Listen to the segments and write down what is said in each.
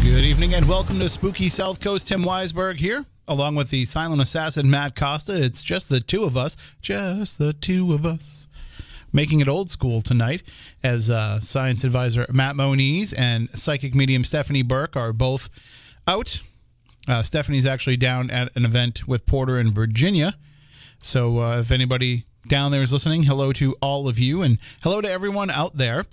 Good evening and welcome to Spooky South Coast. Tim Weisberg here, along with the silent assassin Matt Costa. It's just the two of us, making it old school tonight, as science advisor Matt Moniz and psychic medium Stephanie Burke are both out. Stephanie's actually down at an event with Porter in Virginia. So if anybody down there is listening, hello to all of you, and hello to everyone out there.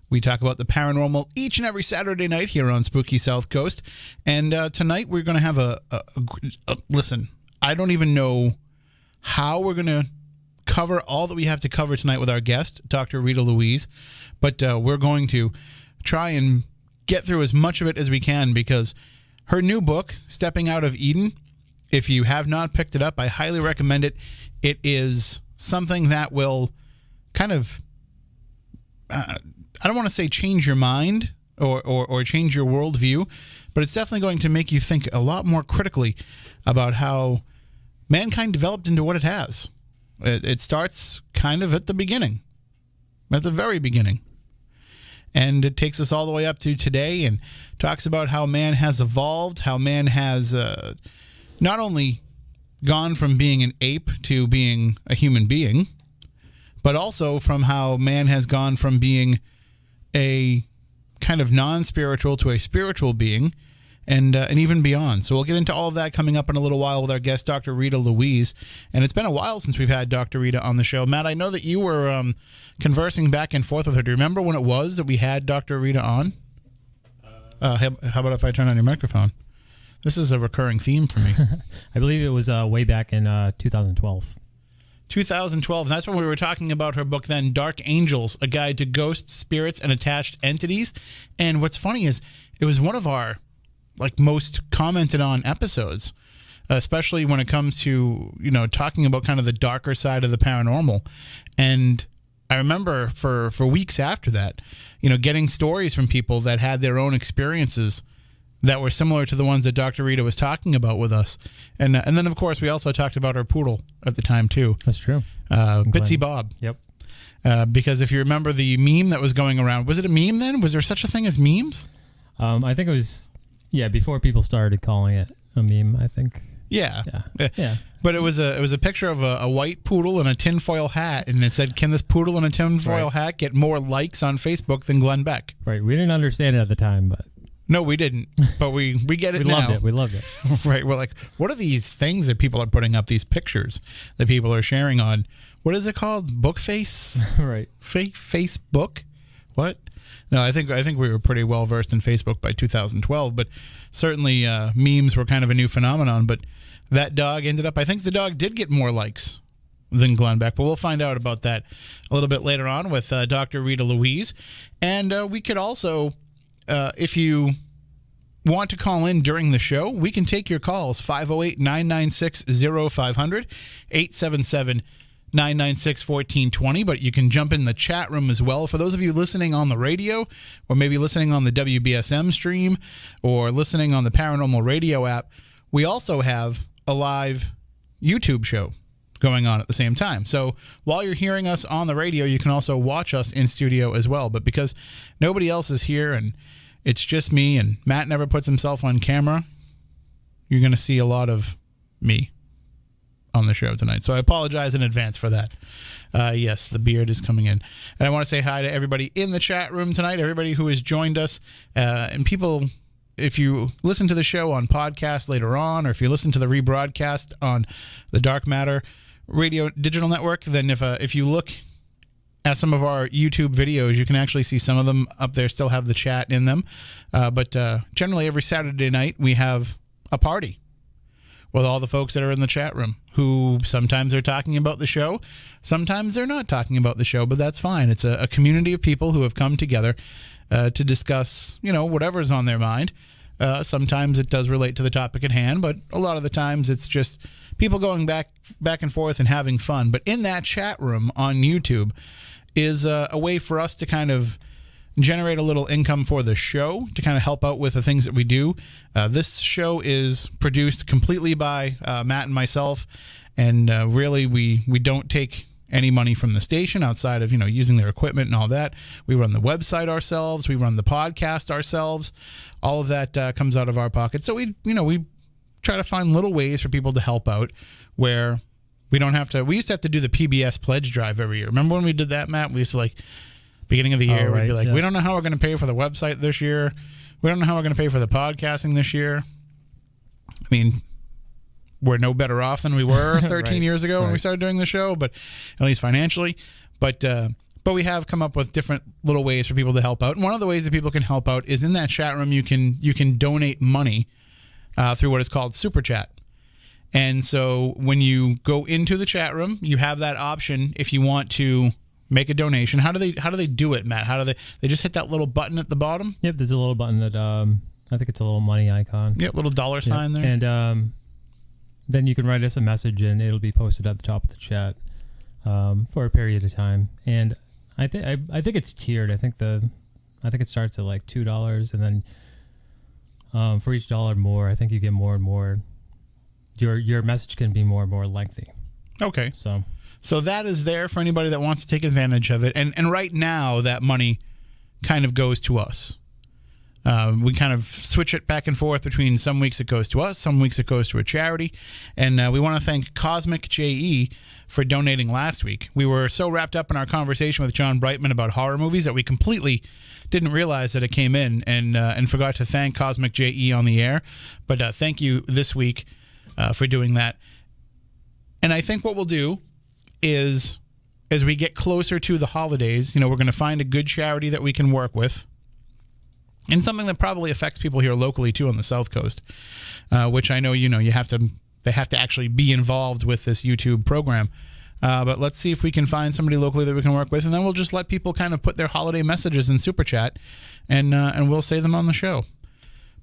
We talk about the paranormal each and every Saturday night here on Spooky South Coast. And tonight we're going to have a listen, I don't even know how we're going to cover all that we have to cover tonight with our guest, Dr. Rita Louise. But we're going to try and get through as much of it as we can, because her new book, Stepping Out of Eden, if you have not picked it up, I highly recommend it. It is something that will kind of... I don't want to say change your mind or change your worldview, but it's definitely going to make you think a lot more critically about how mankind developed into what it has. It starts kind of at the beginning, at the very beginning. And it takes us all the way up to today and talks about how man has evolved, how man has not only gone from being an ape to being a human being, but also from how man has gone from being a kind of non-spiritual to a spiritual being, and even beyond. So we'll get into all of that coming up in a little while with our guest, Dr. Rita Louise. And it's been a while since we've had Dr. Rita on the show. Matt, I know that you were conversing back and forth with her. Do you remember when it was that we had Dr. Rita on? How about if I turn on your microphone? This is a recurring theme for me. I believe it was way back in 2012. 2012, and that's when we were talking about her book then, Dark Angels, A Guide to Ghosts, Spirits, and Attached Entities. And what's funny is it was one of our most commented on episodes, especially when it comes to, talking about kind of the darker side of the paranormal. And I remember for weeks after that, getting stories from people that had their own experiences that were similar to the ones that Dr. Rita was talking about with us. And then, of course, we also talked about our poodle at the time, too. That's true. Bitsy Bob. Yep. Because if you remember the meme that was going around, was it a meme then? Was there such a thing as memes? I think it was, before people started calling it a meme, I think. Yeah. Yeah. But it was a picture of a white poodle in a tinfoil hat, and it said, "Can this poodle in a tinfoil hat get more likes on Facebook than Glenn Beck?" Right. We didn't understand it at the time, but... No, we didn't, but we get it now. We loved it. Right, we're like, what are these things that people are putting up, these pictures that people are sharing on, what is it called? Bookface? Right. Facebook? What? No, I think we were pretty well versed in Facebook by 2012, but certainly memes were kind of a new phenomenon. But that dog ended up, I think the dog did get more likes than Glenn Beck, but we'll find out about that a little bit later on with Dr. Rita Louise. And we could also... if you want to call in during the show, we can take your calls, 508-996-0500, 877-996-1420, but you can jump in the chat room as well. For those of you listening on the radio, or maybe listening on the WBSM stream, or listening on the Paranormal Radio app, we also have a live YouTube show going on at the same time. So while you're hearing us on the radio, you can also watch us in studio as well. But because nobody else is here and it's just me, and Matt never puts himself on camera, you're going to see a lot of me on the show tonight. So I apologize in advance for that. Yes, the beard is coming in. And I want to say hi to everybody in the chat room tonight, everybody who has joined us, and people... If you listen to the show on podcast later on, or if you listen to the rebroadcast on the Dark Matter Radio Digital Network, then if you look at some of our YouTube videos, you can actually see some of them up there still have the chat in them. But generally every Saturday night we have a party with all the folks that are in the chat room, who sometimes are talking about the show, sometimes they're not talking about the show, but that's fine. It's a community of people who have come together to discuss, whatever's on their mind. Sometimes it does relate to the topic at hand, but a lot of the times it's just people going back and forth and having fun. But in that chat room on YouTube is a way for us to kind of generate a little income for the show, to kind of help out with the things that we do. This show is produced completely by Matt and myself, and really we don't take any money from the station outside of, using their equipment and all that. We run the website ourselves. We run the podcast ourselves. All of that comes out of our pocket. So we try to find little ways for people to help out where we don't have to. We used to have to do the PBS pledge drive every year. Remember when we did that, Matt? We used to beginning of the year, we'd be like, we don't know how we're going to pay for the website this year. We don't know how we're going to pay for the podcasting this year. I mean, we're no better off than we were 13 years ago when we started doing the show, but at least financially. But we have come up with different little ways for people to help out. And one of the ways that people can help out is in that chat room. You can donate money through what is called Super Chat. And so when you go into the chat room, you have that option if you want to make a donation. How do they do it, Matt? How do they just hit that little button at the bottom? Yep, there's a little button that I think it's a little money icon. Yep, little dollar sign there. And then you can write us a message, and it'll be posted at the top of the chat for a period of time. And I think it's tiered. I think it starts at like $2, and then for each dollar more, I think you get more and more. Your message can be more and more lengthy. Okay. So that is there for anybody that wants to take advantage of it. And right now, that money kind of goes to us. We kind of switch it back and forth between some weeks it goes to us, some weeks it goes to a charity. And we want to thank Cosmic JE for donating last week. We were so wrapped up in our conversation with John Brightman about horror movies that we completely didn't realize that it came in and forgot to thank Cosmic JE on the air. But thank you this week for doing that. And I think what we'll do is, as we get closer to the holidays, we're going to find a good charity that we can work with. And something that probably affects people here locally too on the South Coast, which I know they have to actually be involved with this YouTube program. But let's see if we can find somebody locally that we can work with, and then we'll just let people kind of put their holiday messages in Super Chat, and we'll say them on the show,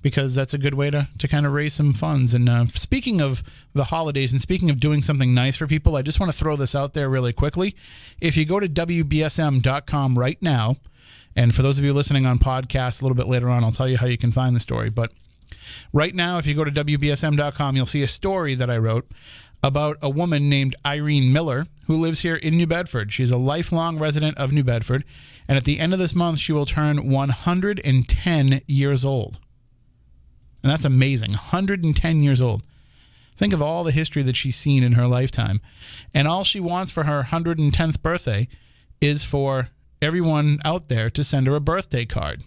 because that's a good way to kind of raise some funds. And speaking of the holidays and speaking of doing something nice for people, I just want to throw this out there really quickly. If you go to WBSM.com right now, and for those of you listening on podcasts a little bit later on, I'll tell you how you can find the story. But right now, if you go to WBSM.com, you'll see a story that I wrote about a woman named Irene Miller who lives here in New Bedford. She's a lifelong resident of New Bedford. And at the end of this month, she will turn 110 years old. And that's amazing. 110 years old. Think of all the history that she's seen in her lifetime. And all she wants for her 110th birthday is for everyone out there to send her a birthday card.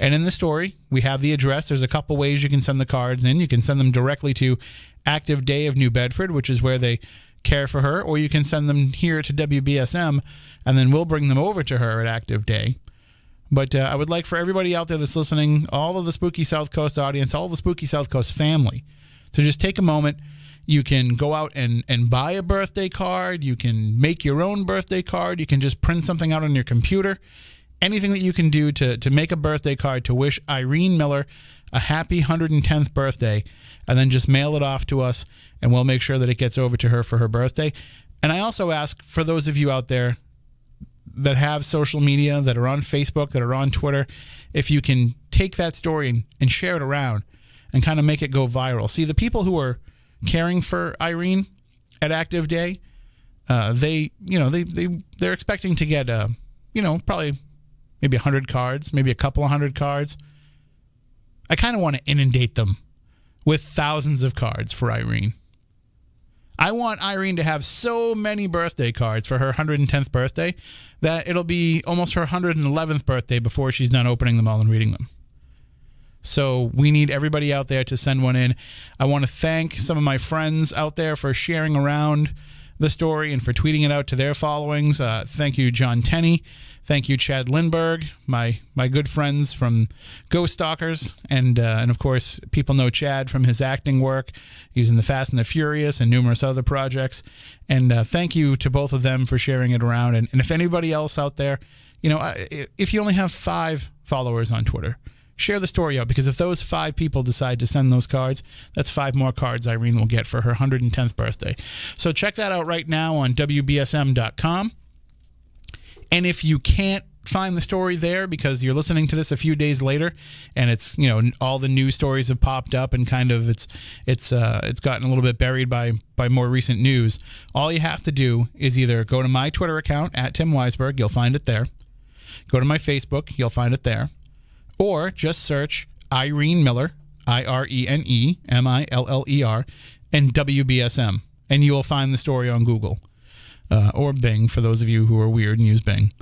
And in the story, we have the address. There's a couple ways you can send the cards in. You can send them directly to Active Day of New Bedford, which is where they care for her, or you can send them here to WBSM, and then we'll bring them over to her at Active Day. But I would like for everybody out there that's listening, all of the Spooky South Coast audience, all the Spooky South Coast family, to just take a moment. You can go out and buy a birthday card. You can make your own birthday card. You can just print something out on your computer. Anything that you can do to make a birthday card to wish Irene Miller a happy 110th birthday, and then just mail it off to us, and we'll make sure that it gets over to her for her birthday. And I also ask for those of you out there that have social media, that are on Facebook, that are on Twitter, if you can take that story and share it around and kind of make it go viral. See, the people who are caring for Irene at Active Day, they're expecting to get probably maybe 100 cards, maybe a couple of 100 cards. I kind of want to inundate them with thousands of cards for Irene. I want Irene to have so many birthday cards for her 110th birthday that it'll be almost her 111th birthday before she's done opening them all and reading them. So we need everybody out there to send one in. I want to thank some of my friends out there for sharing around the story and for tweeting it out to their followings. Thank you, John Tenney. Thank you, Chad Lindbergh, my good friends from Ghost Stalkers. And of course, people know Chad from his acting work. He's in The Fast and the Furious and numerous other projects. And thank you to both of them for sharing it around. And if anybody else out there, if you only have 5 followers on Twitter, share the story out, because if those 5 people decide to send those cards, that's 5 more cards Irene will get for her 110th birthday. So check that out right now on WBSM.com. And if you can't find the story there because you're listening to this a few days later, and it's, you know, all the news stories have popped up and kind of it's gotten a little bit buried by more recent news. All you have to do is either go to my Twitter account at Tim Weisberg, you'll find it there. Go to my Facebook, you'll find it there, or just search Irene Miller, IreneMiller, and WBSM, and you will find the story on Google or Bing for those of you who are weird and use Bing.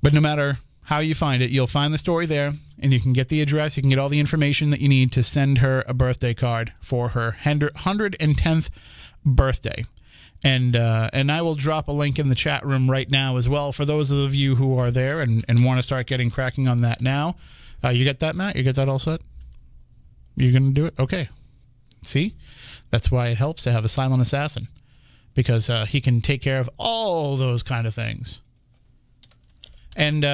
But no matter how you find it, you'll find the story there, and you can get the address, you can get all the information that you need to send her a birthday card for her 110th birthday. And I will drop a link in the chat room right now as well for those of you who are there and want to start getting cracking on that now. You get that, Matt? You get that all set? You're going to do it? Okay. See? That's why it helps to have a silent assassin, because he can take care of all those kind of things. And,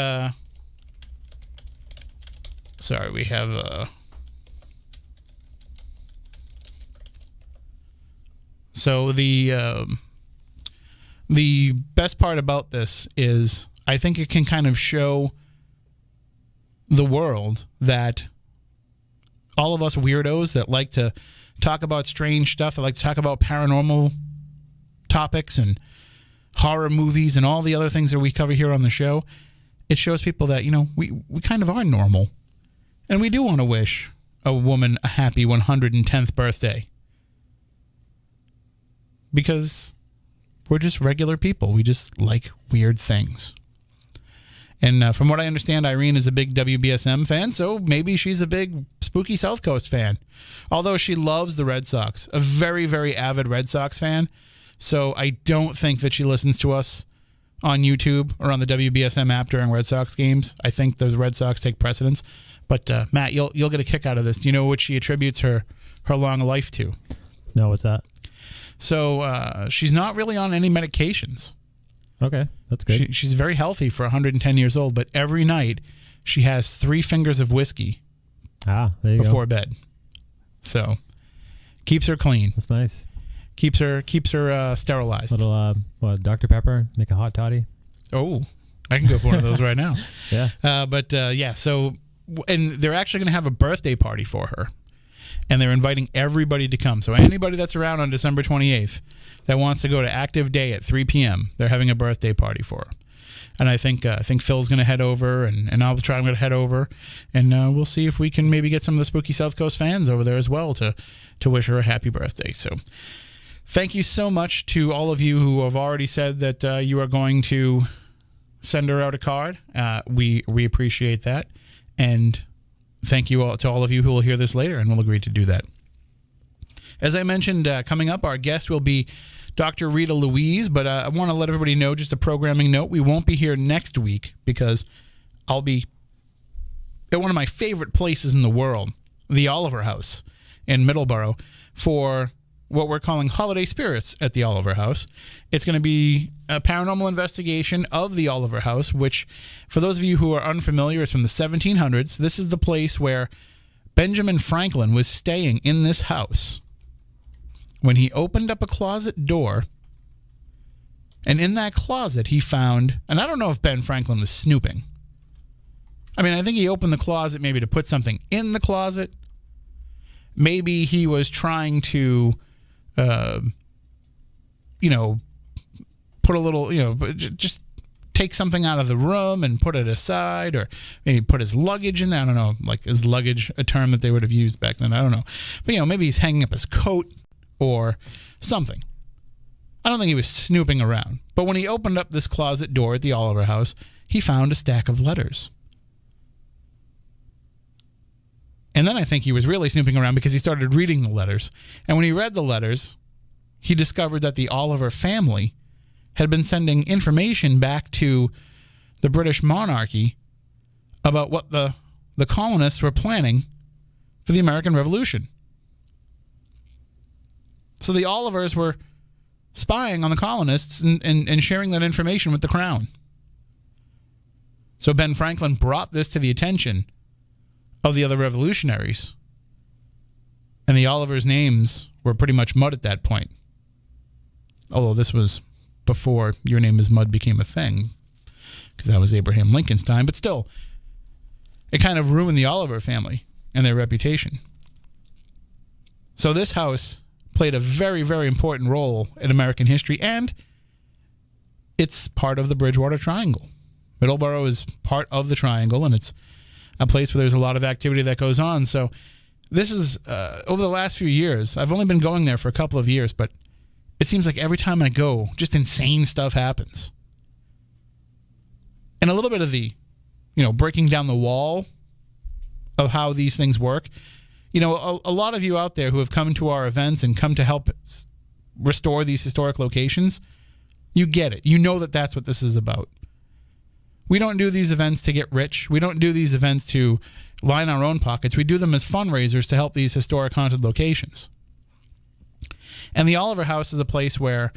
sorry, we have, so the best part about this is I think it can kind of show the world that all of us weirdos that like to talk about strange stuff, that like to talk about paranormal topics and horror movies and all the other things that we cover here on the show, it shows people that, you know, we kind of are normal. And we do want to wish a woman a happy 110th birthday. Because we're just regular people. We just like weird things. And from what I understand, Irene is a big WBSM fan, so maybe she's a big spooky South Coast fan. Although she loves the Red Sox. A very, very avid Red Sox fan. So I don't think that she listens to us on YouTube or on the WBSM app during Red Sox games. I think those Red Sox take precedence. But Matt, you'll get a kick out of this. Do you know what she attributes her long life to? No, what's that? So she's not really on any medications. Okay, that's good. She's very healthy for 110 years old, but every night she has 3 fingers of whiskey there you before go. bed. So keeps her clean. That's nice. Keeps her sterilized. Little Dr. Pepper, make a hot toddy. Oh, I can go for one of those right now. Yeah. Yeah. So, and they're actually going to have a birthday party for her, and they're inviting everybody to come. So anybody that's around on December 28th that wants to go to Active Day at 3 p.m., they're having a birthday party for her. And I think Phil's going to head over, and I'm going to head over, and we'll see if we can maybe get some of the spooky South Coast fans over there as well to wish her a happy birthday. So thank you so much to all of you who have already said that you are going to send her out a card. We appreciate that. And thank you all to all of you who will hear this later and will agree to do that. As I mentioned, coming up, our guest will be Dr. Rita Louise, but I want to let everybody know, just a programming note, we won't be here next week because I'll be at one of my favorite places in the world, the Oliver House in Middleborough, for what we're calling Holiday Spirits at the Oliver House. It's going to be a paranormal investigation of the Oliver House, which, for those of you who are unfamiliar, is from the 1700s. This is the place where Benjamin Franklin was staying in this house when he opened up a closet door, and in that closet he found, and I don't know if Ben Franklin was snooping. I mean, I think he opened the closet maybe to put something in the closet. Maybe he was trying to, put a little, just take something out of the room and put it aside, or maybe put his luggage in there. I don't know, like, is luggage a term that they would have used back then? I don't know. But, maybe he's hanging up his coat or something. I don't think he was snooping around. But when he opened up this closet door at the Oliver House, he found a stack of letters. And then I think he was really snooping around because he started reading the letters. And when he read the letters, he discovered that the Oliver family had been sending information back to the British monarchy about what the colonists were planning for the American Revolution. So the Olivers were spying on the colonists and sharing that information with the crown. So Ben Franklin brought this to the attention of the other revolutionaries, and the Olivers' names were pretty much mud at that point. Although this was before Your Name is Mud became a thing. because that was Abraham Lincoln's time. But still, it kind of ruined the Oliver family and their reputation. So this house played a very, very important role in American history, and it's part of the Bridgewater Triangle. Middleborough is part of the triangle, and it's a place where there's a lot of activity that goes on. So this is, over the last few years, I've only been going there for a couple of years, but it seems like every time I go, just insane stuff happens. And a little bit of the, breaking down the wall of how these things work. A lot of you out there who have come to our events and come to help restore these historic locations, you get it. You know that that's what this is about. We don't do these events to get rich. We don't do these events to line our own pockets. We do them as fundraisers to help these historic haunted locations. And the Oliver House is a place where,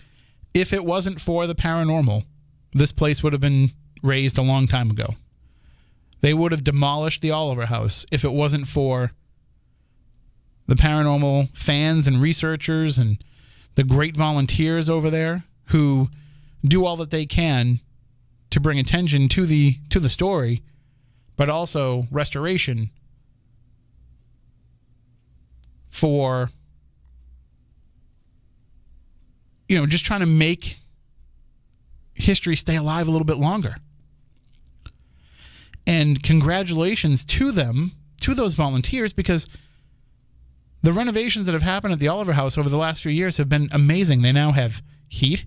if it wasn't for the paranormal, this place would have been razed a long time ago. They would have demolished the Oliver House if it wasn't for the paranormal fans and researchers and the great volunteers over there who do all that they can to bring attention to the story, but also restoration for, just trying to make history stay alive a little bit longer. And congratulations to them, to those volunteers, because the renovations that have happened at the Oliver House over the last few years have been amazing. They now have heat.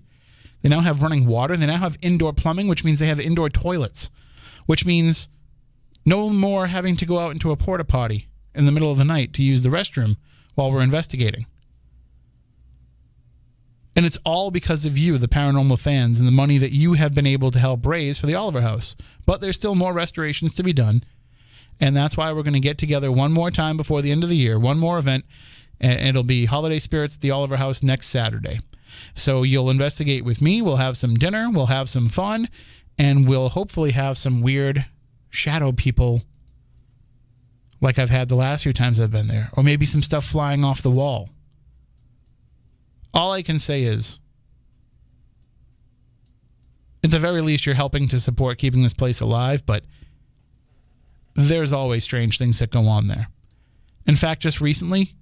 They now have running water. They now have indoor plumbing, which means they have indoor toilets, which means no more having to go out into a porta potty in the middle of the night to use the restroom while we're investigating. And it's all because of you, the paranormal fans, and the money that you have been able to help raise for the Oliver House. But there's still more restorations to be done. And that's why we're going to get together one more time before the end of the year, one more event, and it'll be Holiday Spirits at the Oliver House next Saturday. So you'll investigate with me, we'll have some dinner, we'll have some fun, and we'll hopefully have some weird shadow people like I've had the last few times I've been there, or maybe some stuff flying off the wall. All I can say is, at the very least, you're helping to support keeping this place alive, but there's always strange things that go on there. In fact, just recently,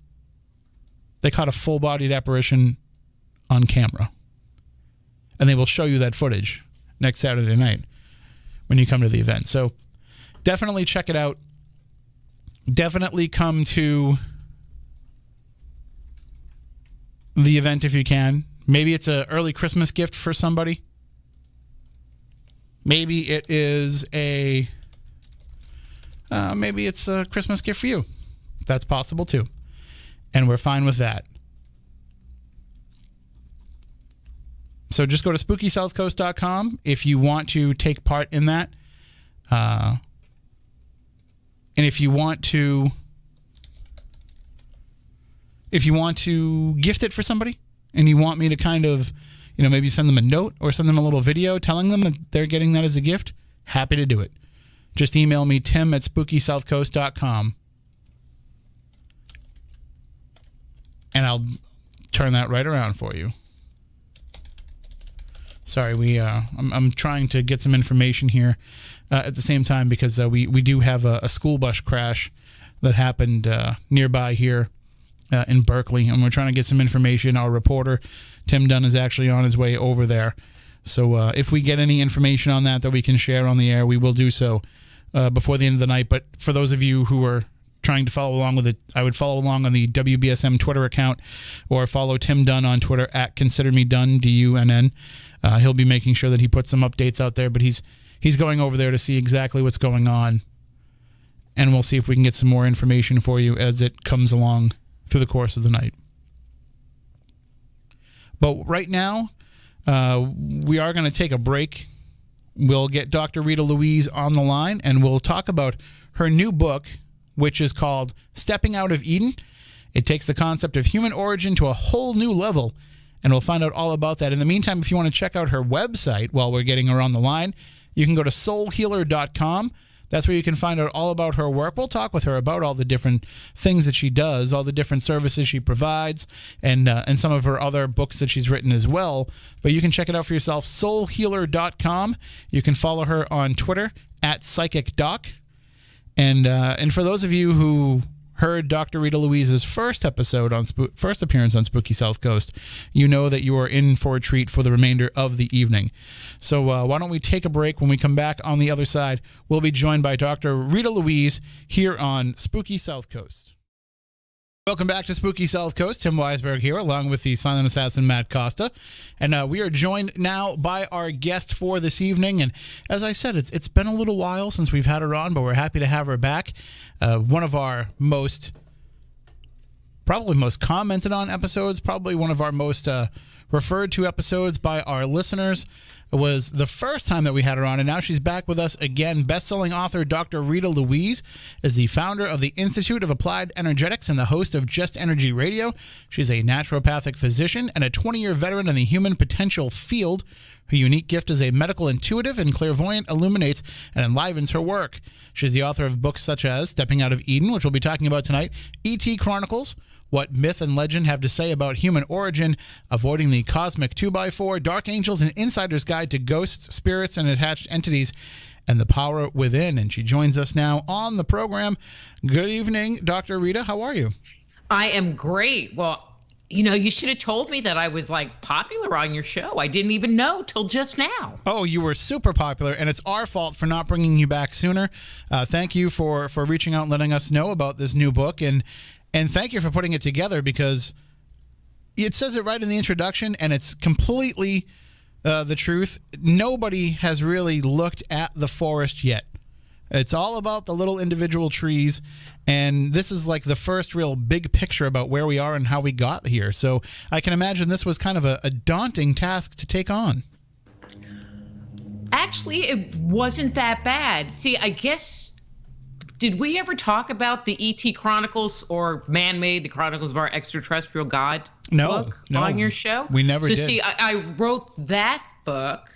they caught a full-bodied apparition on camera. And they will show you that footage next Saturday night when you come to the event. So definitely check it out. Definitely come to the event if you can. Maybe it's an early Christmas gift for somebody. Maybe it is maybe it's a Christmas gift for you. That's possible too. And we're fine with that. So just go to SpookySouthCoast.com if you want to take part in that. And if you want to gift it for somebody and you want me to kind of, maybe send them a note or send them a little video telling them that they're getting that as a gift, happy to do it. Just email me, tim@SpookySouthCoast.com. And I'll turn that right around for you. Sorry, I'm trying to get some information here at the same time because we do have a school bus crash that happened nearby here in Berkeley, and we're trying to get some information. Our reporter, Tim Dunn, is actually on his way over there. So if we get any information on that we can share on the air, we will do so before the end of the night. But for those of you who are trying to follow along with it, I would follow along on the WBSM Twitter account or follow Tim Dunn on Twitter @ConsiderMeDunn, DUNN. He'll be making sure that he puts some updates out there, but he's going over there to see exactly what's going on, and we'll see if we can get some more information for you as it comes along through the course of the night. But right now, we are going to take a break. We'll get Dr. Rita Louise on the line, and we'll talk about her new book, which is called Stepping Out of Eden. It takes the concept of human origin to a whole new level, and we'll find out all about that. In the meantime, if you want to check out her website while we're getting her on the line, you can go to soulhealer.com. That's where you can find out all about her work. We'll talk with her about all the different things that she does, all the different services she provides, and some of her other books that she's written as well. But you can check it out for yourself, soulhealer.com. You can follow her on Twitter @PsychicDoc. And for those of you who heard Dr. Rita Louise's first appearance on Spooky South Coast, you know that you are in for a treat for the remainder of the evening. So why don't we take a break? When we come back on the other side, we'll be joined by Dr. Rita Louise here on Spooky South Coast. Welcome back to Spooky South Coast. Tim Weisberg here, along with the silent assassin Matt Costa. And we are joined now by our guest for this evening. And as I said, it's been a little while since we've had her on, but we're happy to have her back. One of our probably most commented on episodes, probably one of our most referred to episodes by our listeners. It was the first time that we had her on, and now she's back with us again. Best-selling author Dr. Rita Louise is the founder of the Institute of Applied Energetics and the host of Just Energy Radio. She's a naturopathic physician and a 20-year veteran in the human potential field. Her unique gift as a medical intuitive and clairvoyant illuminates and enlivens her work. She's the author of books such as Stepping Out of Eden, which we'll be talking about tonight, E.T. Chronicles, What Myth and Legend Have to Say About Human Origin, Avoiding the Cosmic 2x4, Dark Angels, An Insider's Guide to Ghosts, Spirits, and Attached Entities, and the Power Within. And she joins us now on the program. Good evening, Dr. Rita. How are you? I am great. Well, you should have told me that I was popular on your show. I didn't even know till just now. Oh, you were super popular, and it's our fault for not bringing you back sooner. Thank you for reaching out and letting us know about this new book. And thank you for putting it together, because it says it right in the introduction, and it's completely the truth. Nobody has really looked at the forest yet. It's all about the little individual trees, and this is like the first real big picture about where we are and how we got here. So I can imagine this was kind of a daunting task to take on. Actually, it wasn't that bad. See, I guess, did we ever talk about the E.T. Chronicles or Man-Made, the Chronicles of Our Extraterrestrial God book on your show? We never did. So see, I wrote that book,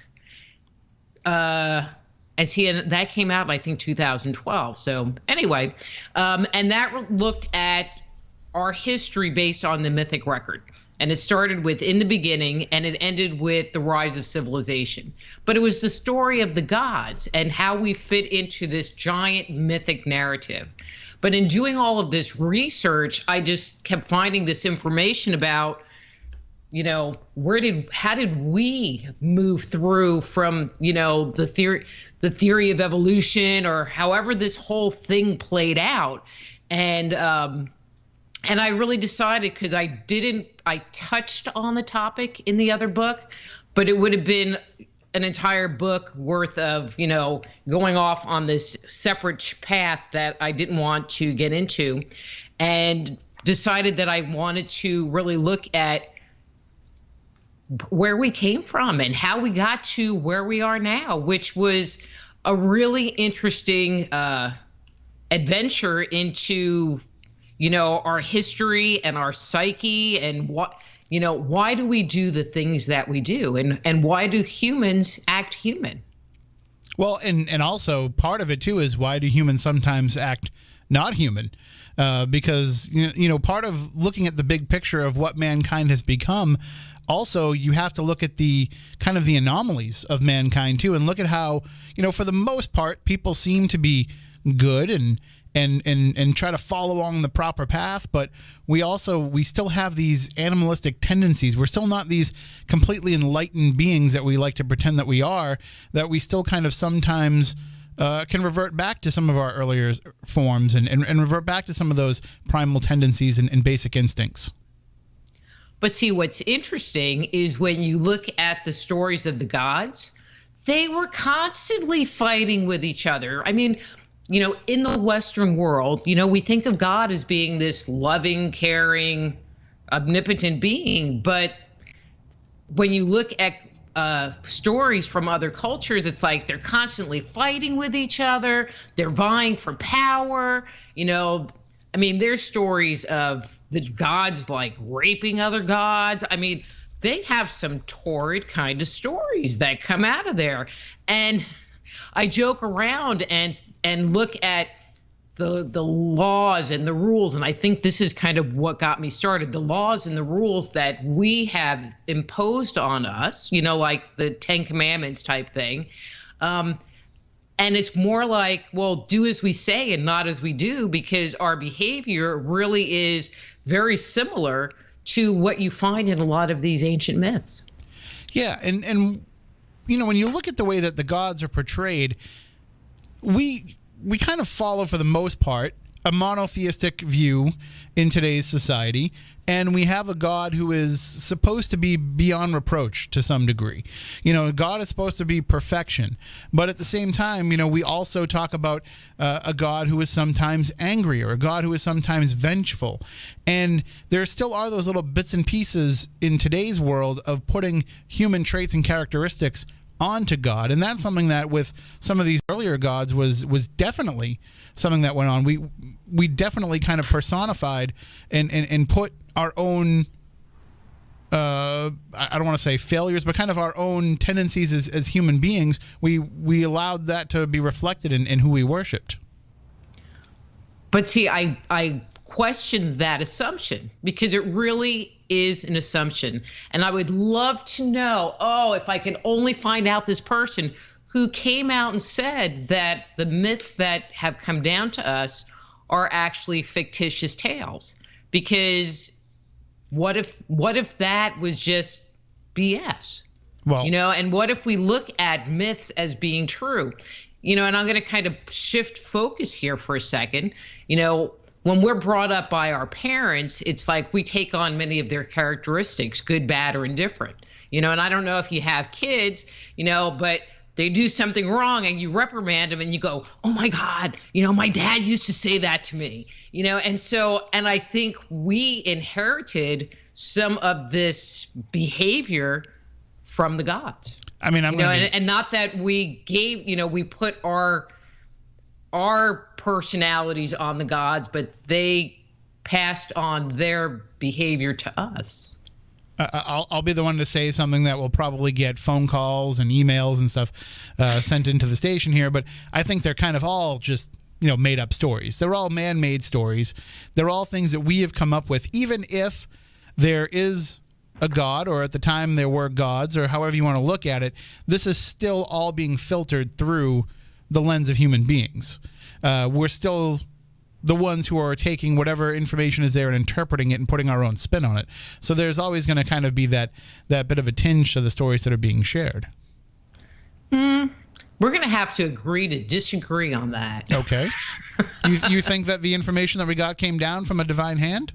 and that came out, I think, 2012. So anyway, and that looked at our history based on the mythic record. And it started with In the Beginning, and it ended with the rise of civilization. But it was the story of the gods and how we fit into this giant mythic narrative. But in doing all of this research, I just kept finding this information about, how did we move through from, the theory of evolution, or however this whole thing played out. And I really decided, because I touched on the topic in the other book, but it would have been an entire book worth of, going off on this separate path that I didn't want to get into, and decided that I wanted to really look at where we came from and how we got to where we are now, which was a really interesting adventure into, our history and our psyche, and why do we do the things that we do, and why do humans act human? Well, and also part of it too is, why do humans sometimes act not human? Because part of looking at the big picture of what mankind has become, also you have to look at the kind of the anomalies of mankind too, and look at how, for the most part, people seem to be good and try to follow along the proper path, but we still have these animalistic tendencies. We're still not these completely enlightened beings that we like to pretend that we are, that we still kind of sometimes can revert back to some of our earlier forms and revert back to some of those primal tendencies and basic instincts. But see, what's interesting is when you look at the stories of the gods, they were constantly fighting with each other. I mean, in the Western world, we think of God as being this loving, caring, omnipotent being. But when you look at stories from other cultures, it's like they're constantly fighting with each other. They're vying for power. There's stories of the gods raping other gods. They have some torrid kind of stories that come out of there. And I joke around and look at the laws and the rules, and I think this is kind of what got me started. The laws and the rules that we have imposed on us, like the 10 Commandments type thing. And it's more like, well, do as we say and not as we do, because our behavior really is very similar to what you find in a lot of these ancient myths. Yeah, and when you look at the way that the gods are portrayed, we kind of follow, for the most part, a monotheistic view in today's society, and we have a God who is supposed to be beyond reproach to some degree. God is supposed to be perfection, but at the same time, we also talk about a God who is sometimes angry, or a God who is sometimes vengeful, and there still are those little bits and pieces in today's world of putting human traits and characteristics onto God, and that's something that with some of these earlier gods was definitely something that went on. We definitely kind of personified and put our own I don't want to say failures, but kind of our own tendencies as human beings. We allowed that to be reflected in who we worshipped. But see, I question that assumption, because it really is an assumption. And I would love to know, if I could only find out this person who came out and said that the myths that have come down to us are actually fictitious tales. Because what if that was just BS? Well, and what if we look at myths as being true? And I'm going to kind of shift focus here for a second. When we're brought up by our parents, it's like we take on many of their characteristics, good, bad, or indifferent. And I don't know if you have kids, but they do something wrong and you reprimand them and you go, oh my God, my dad used to say that to me, and I think we inherited some of this behavior from the gods. I mean, and not that we gave, we put our personalities on the gods, but they passed on their behavior to us. I'll be the one to say something that will probably get phone calls and emails and stuff sent into the station here, but I think they're kind of all just made up stories. They're all man-made stories. They're all things that we have come up with, even if there is a god, or at the time there were gods, or however you want to look at it. This is still all being filtered through the lens of human beings. We're still the ones who are taking whatever information is there and interpreting it and putting our own spin on it. So there's always going to kind of be that bit of a tinge to the stories that are being shared. We're going to have to agree to disagree on that. Okay. You think that the information that we got came down from a divine hand?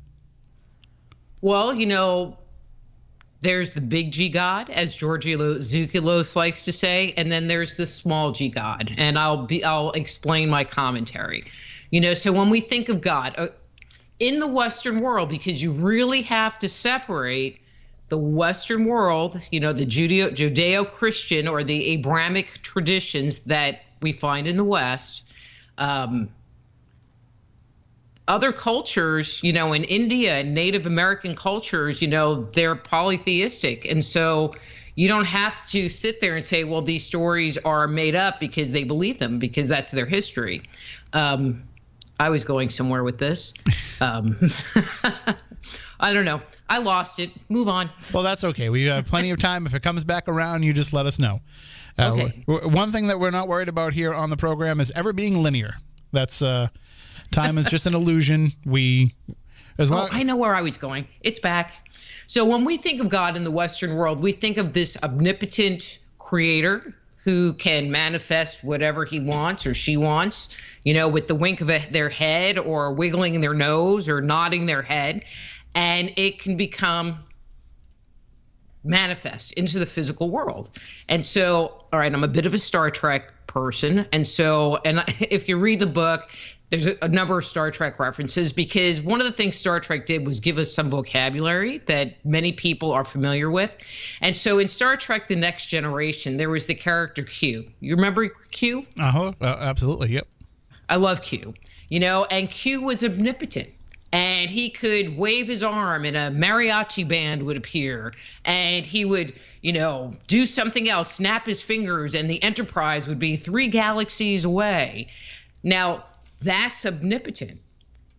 Well, there's the big G God, as Georgi Zoukilos likes to say, and then there's the small G God, and I'll explain my commentary. So when we think of God in the Western world, because you really have to separate the Western world, the Judeo-Christian or the Abrahamic traditions that we find in the West. Other cultures, in India and Native American cultures, they're polytheistic. And so you don't have to sit there and say, well, these stories are made up because they believe them, because that's their history. I was going somewhere with this. I don't know. I lost it. Move on. Well, that's okay. We have plenty of time. If it comes back around, you just let us know. Okay. One thing that we're not worried about here on the program is ever being linear. That's time is just an illusion. I know where I was going. It's back. So when we think of God in the Western world, we think of this omnipotent creator who can manifest whatever he wants or she wants, with the wink of their head, or wiggling their nose, or nodding their head, and it can become manifest into the physical world. And so, all right, I'm a bit of a Star Trek person, and if you read the book, there's a number of Star Trek references, because one of the things Star Trek did was give us some vocabulary that many people are familiar with. And so in Star Trek The Next Generation, there was the character Q. You remember Q? Absolutely, yep. I love Q. And Q was omnipotent. and he could wave his arm and a mariachi band would appear, and he would, do something else, snap his fingers, and the Enterprise would be 3 galaxies away. Now, that's omnipotent.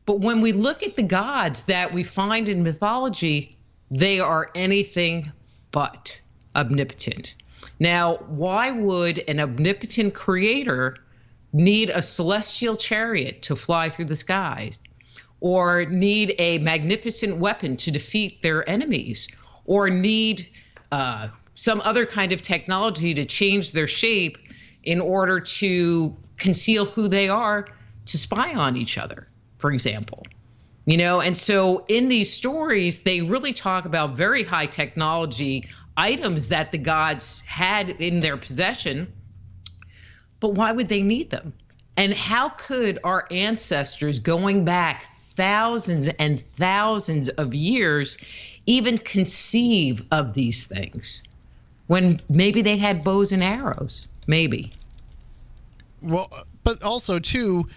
But when we look at the gods that we find in mythology, they are anything but omnipotent. Now, why would an omnipotent creator need a celestial chariot to fly through the skies, or need a magnificent weapon to defeat their enemies, or need some other kind of technology to change their shape in order to conceal who they are, to spy on each other, for example? And so in these stories, they really talk about very high technology items that the gods had in their possession, but why would they need them? And how could our ancestors, going back thousands and thousands of years, even conceive of these things when maybe they had bows and arrows? Maybe. Well, but also, too,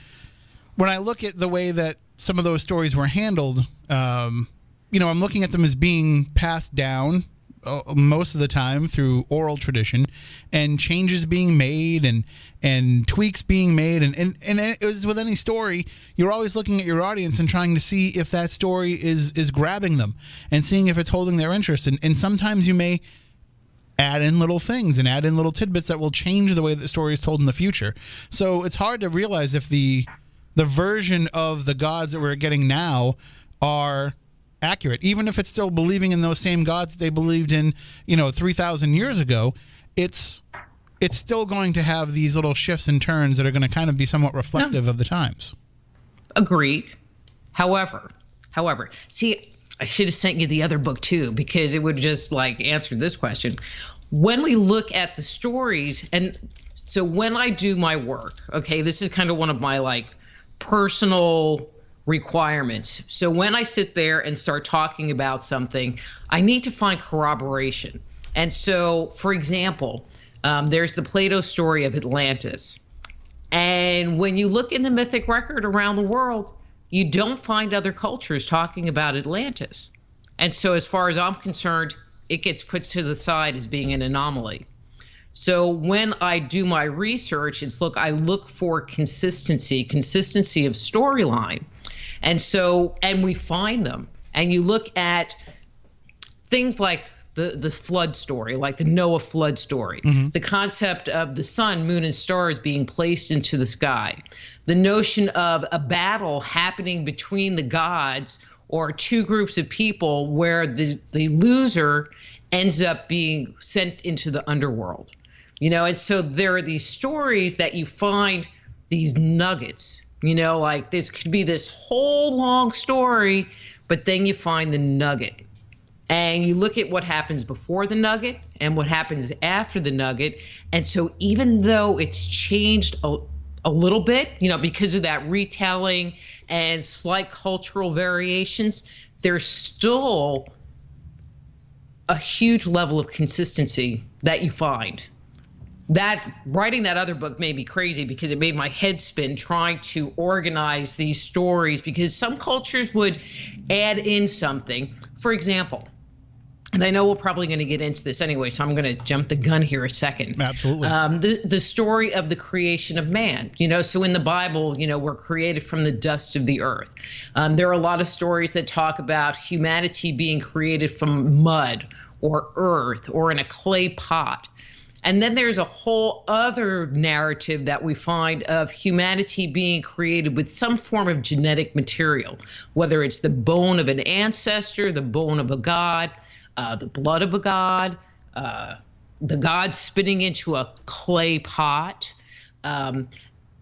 when I look at the way that some of those stories were handled, I'm looking at them as being passed down most of the time through oral tradition, and changes being made and tweaks being made. And it was with any story, you're always looking at your audience and trying to see if that story is grabbing them and seeing if it's holding their interest. And sometimes you may add in little things and add in little tidbits that will change the way that the story is told in the future. So it's hard to realize if the version of the gods that we're getting now are accurate, even if it's still believing in those same gods that they believed in 3,000 years ago. It's still going to have these little shifts and turns that are going to kind of be somewhat reflective of the times. Agreed. However, see, I should have sent you the other book too, because it would just answer this question. When we look at the stories, and so when I do my work, okay, this is kind of one of my personal requirements. So when I sit there and start talking about something, I need to find corroboration. And so, for example, there's the Plato story of Atlantis. And when you look in the mythic record around the world, you don't find other cultures talking about Atlantis. And so as far as I'm concerned, it gets put to the side as being an anomaly. So when I do my research, I look for consistency of storyline. And we find them. And you look at things like the flood story, like the Noah flood story, the concept of the sun, moon, and stars being placed into the sky, the notion of a battle happening between the gods or 2 groups of people where the loser ends up being sent into the underworld. And so there are these stories that you find, these nuggets, this could be this whole long story, but then you find the nugget. And you look at what happens before the nugget and what happens after the nugget. And so even though it's changed a little bit, because of that retelling and slight cultural variations, there's still a huge level of consistency that you find. That writing that other book made me crazy because it made my head spin trying to organize these stories, because some cultures would add in something. For example, and I know we're probably going to get into this anyway, so I'm going to jump the gun here a second. Absolutely. The story of the creation of man, so in the Bible, we're created from the dust of the earth. There are a lot of stories that talk about humanity being created from mud or earth or in a clay pot. And then there's a whole other narrative that we find of humanity being created with some form of genetic material, whether it's the bone of an ancestor, the bone of a god, the blood of a god, the god spitting into a clay pot. And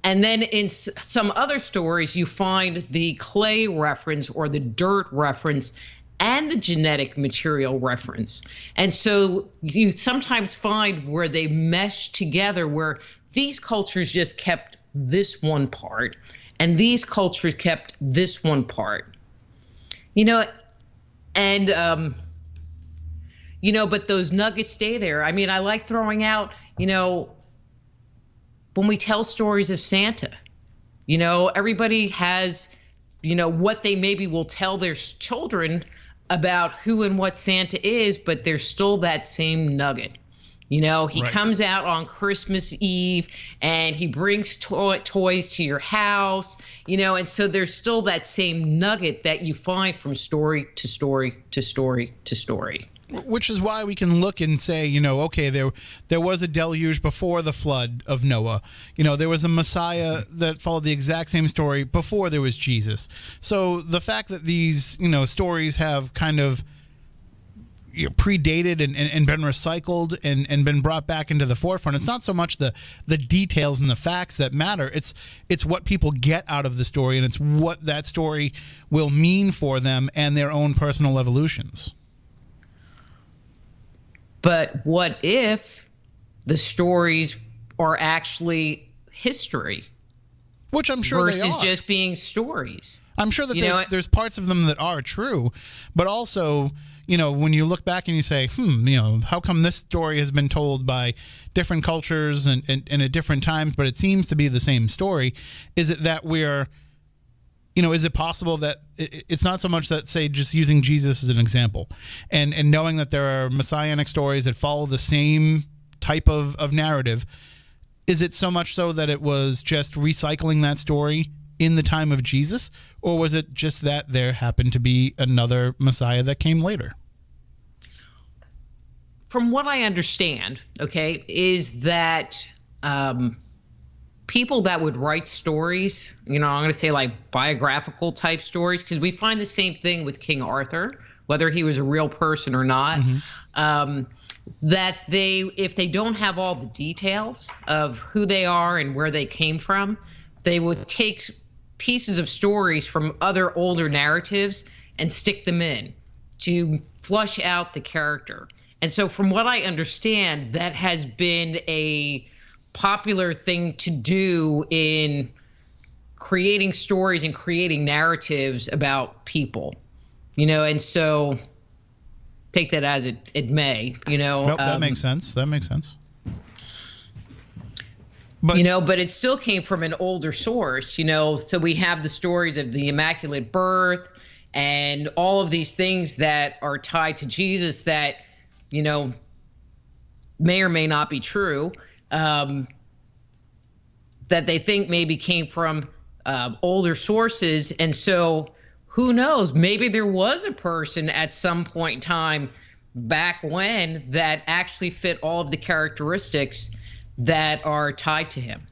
then in some other stories, you find the clay reference or the dirt reference and the genetic material reference. And so you sometimes find where they mesh together, where these cultures just kept this one part and these cultures kept this one part. But those nuggets stay there. I mean, I like throwing out, when we tell stories of Santa, everybody has what they maybe will tell their children about who and what Santa is, but there's still that same nugget. He Right. comes out on Christmas Eve and he brings toys to your house, and so there's still that same nugget that you find from story to story to story to story. Which is why we can look and say, okay, there was a deluge before the flood of Noah. There was a Messiah that followed the exact same story before there was Jesus. So the fact that these, stories have kind of predated and been recycled and been brought back into the forefront, it's not so much the details and the facts that matter. It's what people get out of the story, and it's what that story will mean for them and their own personal evolutions. But what if the stories are actually history? Which I'm sure they versus are. just being stories. I'm sure that there's parts of them that are true, but also, when you look back and you say, how come this story has been told by different cultures and at different times, but it seems to be the same story? Is it that we're, is it possible that it's not so much that, say, just using Jesus as an example and knowing that there are messianic stories that follow the same type of narrative, is it so much so that it was just recycling that story in the time of Jesus, or was it just that there happened to be another Messiah that came later? From what I understand, is that people that would write stories, I'm going to say like biographical type stories, because we find the same thing with King Arthur, whether he was a real person or not, that if they don't have all the details of who they are and where they came from, they would take pieces of stories from other older narratives and stick them in to flush out the character. And so from what I understand, that has been a popular thing to do in creating stories and creating narratives about people, and so take that as it may, Nope, that makes sense. That makes sense. But, but it still came from an older source, so we have the stories of the Immaculate Birth and all of these things that are tied to Jesus that, may or may not be true, that they think maybe came from older sources. And so who knows, maybe there was a person at some point in time back when that actually fit all of the characteristics that are tied to him.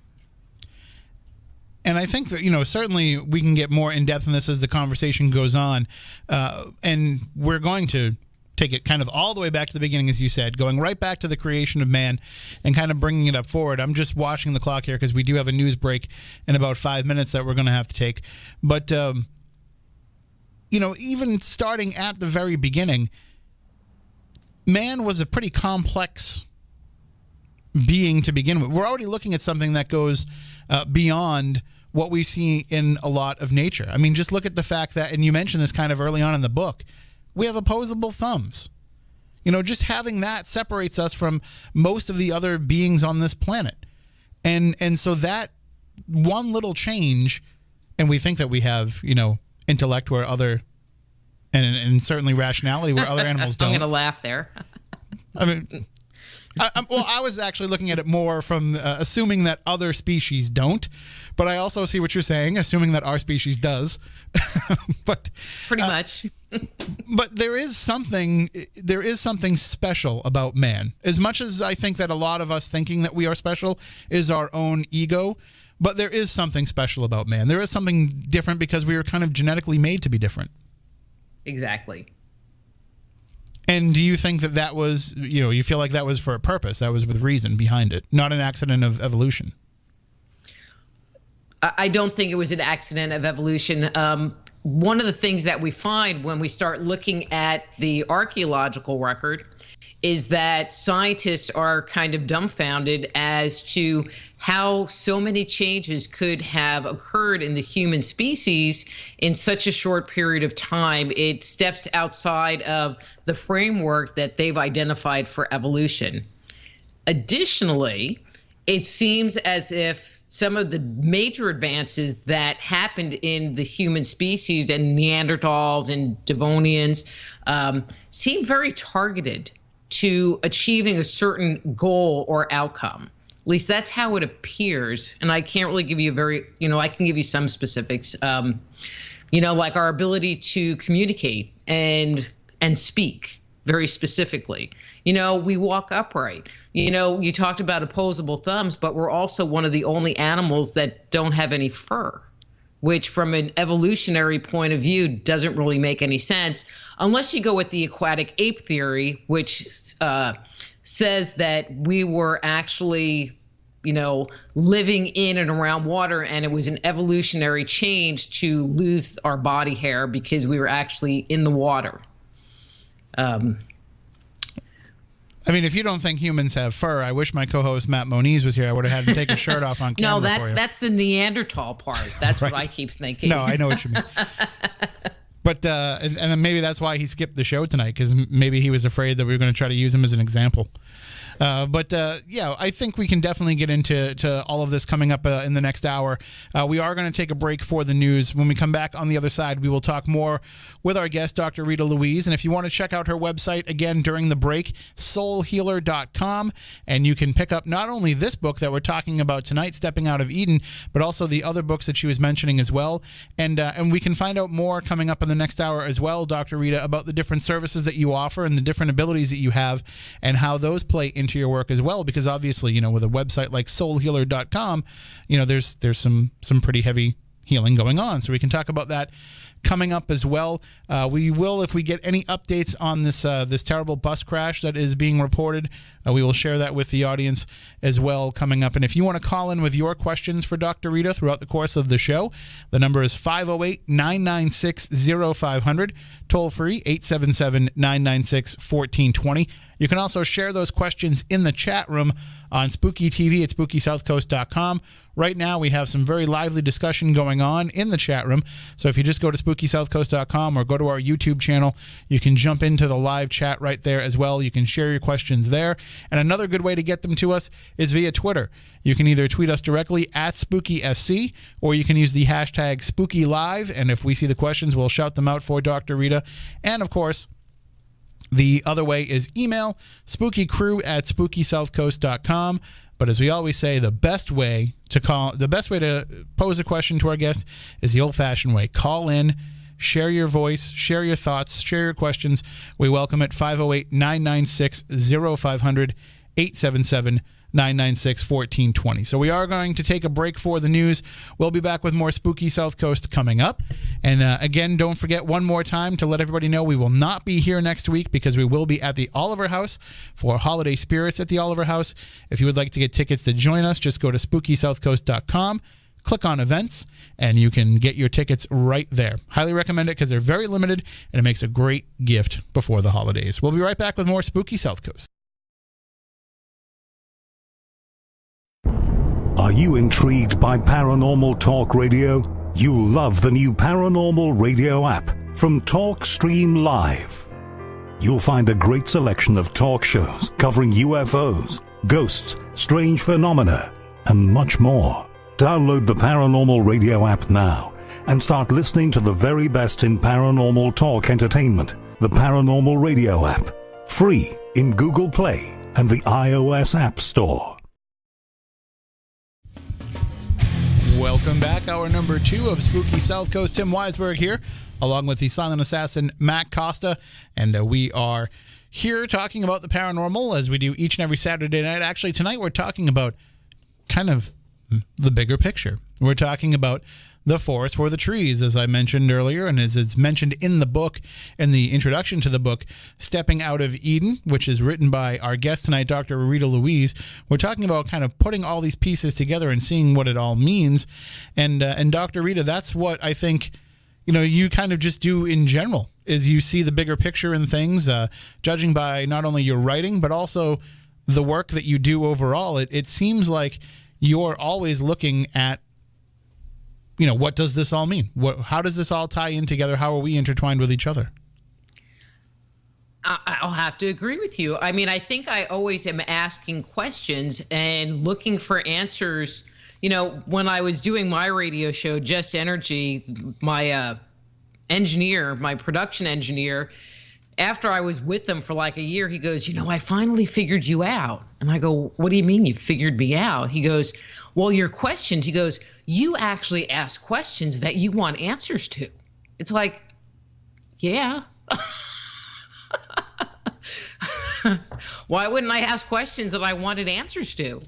And I think that, certainly we can get more in depth in this as the conversation goes on. And we're going to take it kind of all the way back to the beginning, as you said, going right back to the creation of man and kind of bringing it up forward. I'm just watching the clock here because we do have a news break in about 5 minutes that we're going to have to take. But, even starting at the very beginning, man was a pretty complex being to begin with. We're already looking at something that goes beyond what we see in a lot of nature. I mean, just look at the fact that, and you mentioned this kind of early on in the book, we have opposable thumbs. Just having that separates us from most of the other beings on this planet. And so that one little change, and we think that we have, intellect where other, and certainly rationality where other animals don't. I'm going to laugh there. I mean, I was actually looking at it more from assuming that other species don't, but I also see what you're saying, assuming that our species does. But pretty much. But there is something special about man. As much as I think that a lot of us thinking that we are special is our own ego, but there is something special about man. There is something different because we were kind of genetically made to be different. Exactly. And do you think that was, you feel like that was for a purpose, that was with reason behind it, not an accident of evolution? I don't think it was an accident of evolution. One of the things that we find when we start looking at the archaeological record is that scientists are kind of dumbfounded as to how so many changes could have occurred in the human species in such a short period of time. It steps outside of the framework that they've identified for evolution. Additionally, it seems as if some of the major advances that happened in the human species and Neanderthals and Devonians seem very targeted to achieving a certain goal or outcome. At least that's how it appears. And I can't really give you I can give you some specifics, like our ability to communicate and speak very specifically. We walk upright. You talked about opposable thumbs, but we're also one of the only animals that don't have any fur, which from an evolutionary point of view doesn't really make any sense unless you go with the aquatic ape theory, which says that we were actually, living in and around water, and it was an evolutionary change to lose our body hair because we were actually in the water. If you don't think humans have fur, I wish my co-host Matt Moniz was here. I would have had him take his shirt off on camera for you. That's the Neanderthal part. That's right. What I keep thinking. No, I know what you mean. But and maybe that's why he skipped the show tonight, because maybe he was afraid that we were going to try to use him as an example. I think we can definitely get into all of this coming up in the next hour. We are going to take a break for the news. When we come back on the other side, we will talk more with our guest, Dr. Rita Louise. And if you want to check out her website again during the break, soulhealer.com, and you can pick up not only this book that we're talking about tonight, Stepping Out of Eden, but also the other books that she was mentioning as well. And we can find out more coming up in the next hour as well, Dr. Rita, about the different services that you offer and the different abilities that you have and how those play into your work as well, because obviously, with a website like soulhealer.com, there's some pretty heavy healing going on. So we can talk about that coming up as well. We will, if we get any updates on this terrible bus crash that is being reported, we will share that with the audience as well coming up. And if you want to call in with your questions for Dr. Rita throughout the course of the show, the number is 508-996-0500, toll free 877-996-1420. You can also share those questions in the chat room on Spooky TV at SpookySouthCoast.com. Right now, we have some very lively discussion going on in the chat room. So if you just go to SpookySouthCoast.com or go to our YouTube channel, you can jump into the live chat right there as well. You can share your questions there. And another good way to get them to us is via Twitter. You can either tweet us directly at SpookySC, or you can use the hashtag SpookyLive. And if we see the questions, we'll shout them out for Dr. Rita. And of course, the other way is email spookycrew@SpookySouthCoast.com. But as we always say, the best way to pose a question to our guest is the old-fashioned way. Call in, share your voice, share your thoughts, share your questions. We welcome it. 508-996-0500, 877-996-1420. So we are going to take a break for the news. We'll be back with more Spooky South Coast coming up. And again, don't forget one more time to let everybody know we will not be here next week because we will be at the Oliver House for Holiday Spirits at the Oliver House. If you would like to get tickets to join us, just go to SpookySouthCoast.com, click on events, and you can get your tickets right there. Highly recommend it because they're very limited and it makes a great gift before the holidays. We'll be right back with more Spooky South Coast. Are you intrigued by Paranormal Talk Radio? You'll love the new Paranormal Radio app from TalkStream Live. You'll find a great selection of talk shows covering UFOs, ghosts, strange phenomena, and much more. Download the Paranormal Radio app now and start listening to the very best in paranormal talk entertainment. The Paranormal Radio app, free in Google Play and the iOS App Store. Welcome back. Hour number 2 of Spooky South Coast. Tim Weisberg here, along with the silent assassin Matt Costa. And we are here talking about the paranormal as we do each and every Saturday night. Actually, tonight we're talking about kind of the bigger picture. We're talking about the forest for the trees, as I mentioned earlier, and as it's mentioned in the book, in the introduction to the book, Stepping Out of Eden, which is written by our guest tonight, Dr. Rita Louise. We're talking about kind of putting all these pieces together and seeing what it all means. And Dr. Rita, that's what I think, you kind of just do in general, is you see the bigger picture in things, judging by not only your writing, but also the work that you do overall. It seems like you're always looking at, what does this all mean? How does this all tie in together? How are we intertwined with each other? I'll have to agree with you. I mean, I think I always am asking questions and looking for answers, when I was doing my radio show, Just Energy, my engineer, my production engineer, after I was with them for like a year, he goes, I finally figured you out. And I go, what do you mean you figured me out? He goes, well, your questions, he goes, you actually ask questions that you want answers to. It's like, yeah. Why wouldn't I ask questions that I wanted answers to?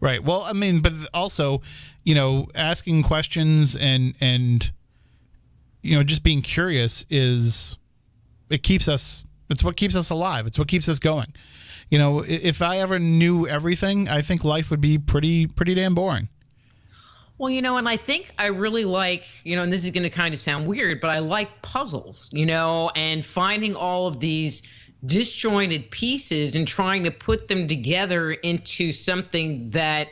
Right. Well, I mean, but also, asking questions and just being curious it's what keeps us alive. It's what keeps us going. If I ever knew everything, I think life would be pretty damn boring. Well, and I think I really like, and this is going to kind of sound weird, but I like puzzles, and finding all of these disjointed pieces and trying to put them together into something that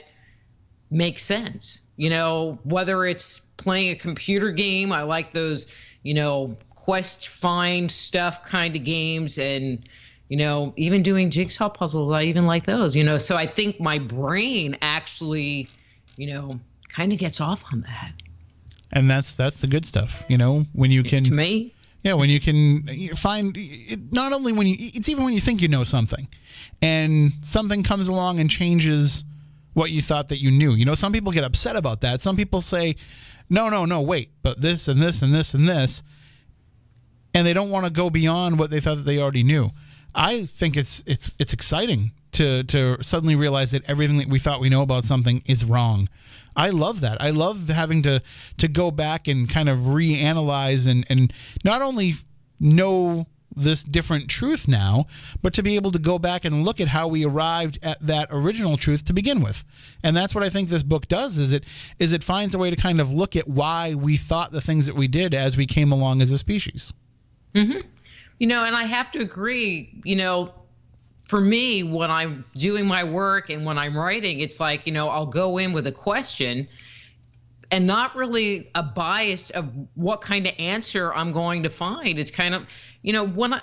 makes sense. Whether it's playing a computer game, I like those, quest find stuff kind of games, and even doing jigsaw puzzles, I even like those. So I think my brain actually kind of gets off on that. And that's the good stuff, when you can, to me. Yeah, when you can find it, not only it's even when you think you know something and something comes along and changes what you thought that you knew. Some people get upset about that. Some people say, no, wait, but this and this and this and this. And they don't want to go beyond what they thought that they already knew. I think it's exciting to suddenly realize that everything that we thought we know about something is wrong. I love that. I love having to go back and kind of reanalyze and not only know this different truth now, but to be able to go back and look at how we arrived at that original truth to begin with. And that's what I think this book does, is it finds a way to kind of look at why we thought the things that we did as we came along as a species. Mm-hmm. And I have to agree, for me, when I'm doing my work and when I'm writing, it's like, I'll go in with a question and not really a bias of what kind of answer I'm going to find. It's kind of, when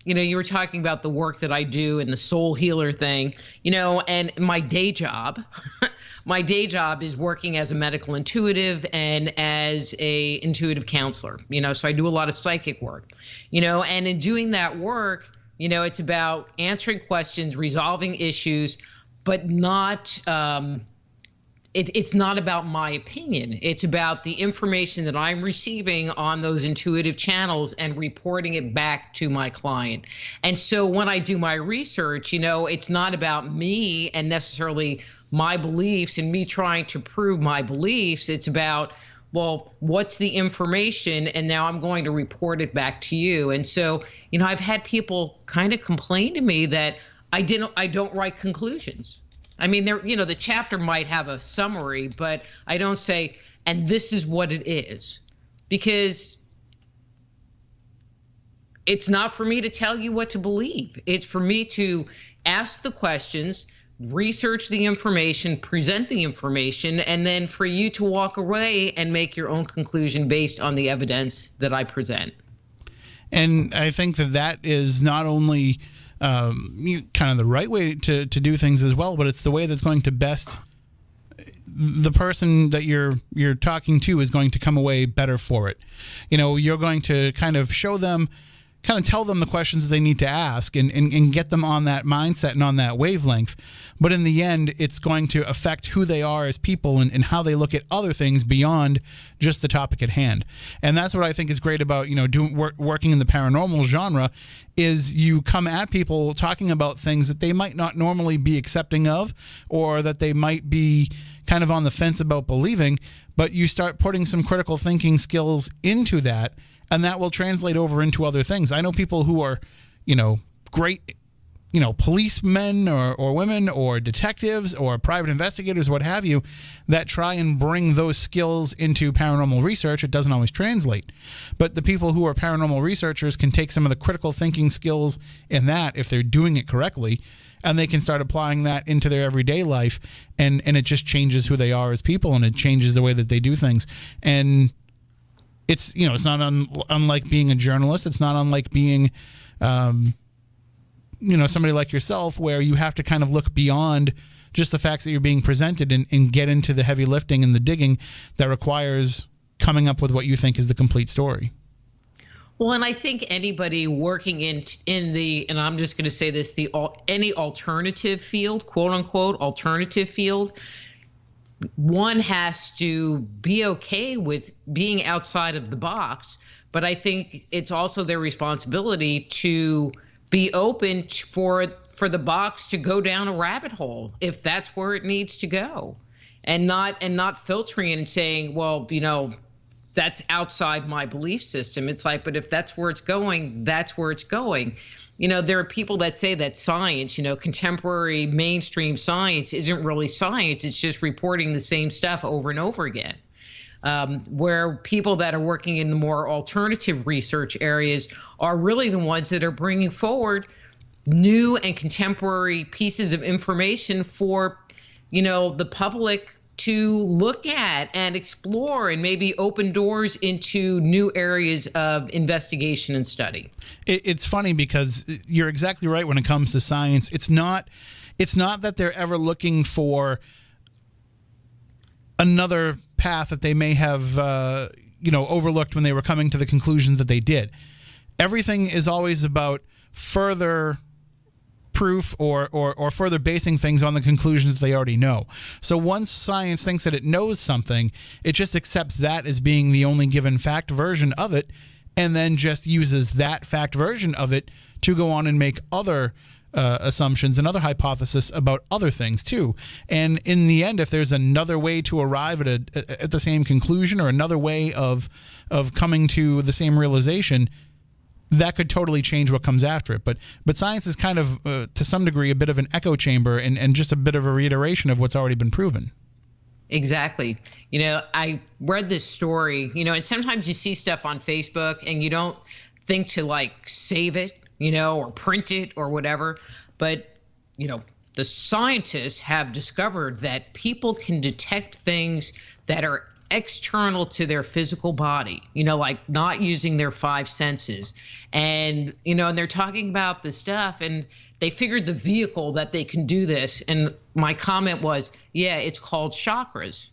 you were talking about the work that I do and the soul healer thing, and my day job, my day job is working as a medical intuitive and as a intuitive counselor, so I do a lot of psychic work, and in doing that work, it's about answering questions, resolving issues, but not, it's not about my opinion. It's about the information that I'm receiving on those intuitive channels and reporting it back to my client. And so when I do my research, it's not about me and necessarily my beliefs and me trying to prove my beliefs. It's about, well, what's the information? And now I'm going to report it back to you. And so, I've had people kind of complain to me that I don't write conclusions. I mean, the chapter might have a summary, but I don't say, and this is what it is, because it's not for me to tell you what to believe. It's for me to ask the questions, research the information, present the information, and then for you to walk away and make your own conclusion based on the evidence that I present. And I think that is not only kind of the right way to do things as well, but it's the way that's going to best the person that you're talking to is going to come away better for it. You're going to kind of tell them the questions that they need to ask and get them on that mindset and on that wavelength. But in the end, it's going to affect who they are as people and how they look at other things beyond just the topic at hand. And that's what I think is great about, working in the paranormal genre, is you come at people talking about things that they might not normally be accepting of, or that they might be kind of on the fence about believing, but you start putting some critical thinking skills into that, and that will translate over into other things. I know people who are, great, policemen or women or detectives or private investigators, what have you, that try and bring those skills into paranormal research. It doesn't always translate. But the people who are paranormal researchers can take some of the critical thinking skills in that, if they're doing it correctly, and they can start applying that into their everyday life, and it just changes who they are as people, and it changes the way that they do things. And it's, it's not unlike being a journalist. It's not unlike being, somebody like yourself, where you have to kind of look beyond just the facts that you're being presented and get into the heavy lifting and the digging that requires coming up with what you think is the complete story. Well, and I think anybody working in the, and I'm just going to say this, any alternative field, quote unquote, alternative field, one has to be okay with being outside of the box. But I think it's also their responsibility to be open for the box to go down a rabbit hole if that's where it needs to go, and not filtering and saying, well, that's outside my belief system. It's like, but if that's where it's going, that's where it's going. There are people that say that science, contemporary mainstream science isn't really science. It's just reporting the same stuff over and over again. Where people that are working in the more alternative research areas are really the ones that are bringing forward new and contemporary pieces of information for, the public to look at and explore and maybe open doors into new areas of investigation and study. It's funny because you're exactly right when it comes to science. It's not that they're ever looking for another path that they may have overlooked when they were coming to the conclusions that they did. Everything is always about further proof or further basing things on the conclusions they already know. So once science thinks that it knows something, it just accepts that as being the only given fact version of it, and then just uses that fact version of it to go on and make other assumptions and other hypotheses about other things too. And in the end, if there's another way to arrive at the same conclusion, or another way of coming to the same realization, that could totally change what comes after it. But science is kind of, to some degree, a bit of an echo chamber and just a bit of a reiteration of what's already been proven. Exactly. I read this story, and sometimes you see stuff on Facebook and you don't think to save it, or print it or whatever. But, the scientists have discovered that people can detect things that are external to their physical body, like not using their five senses. And, and they're talking about the stuff, and they figured the vehicle that they can do this. And my comment was, yeah, it's called chakras.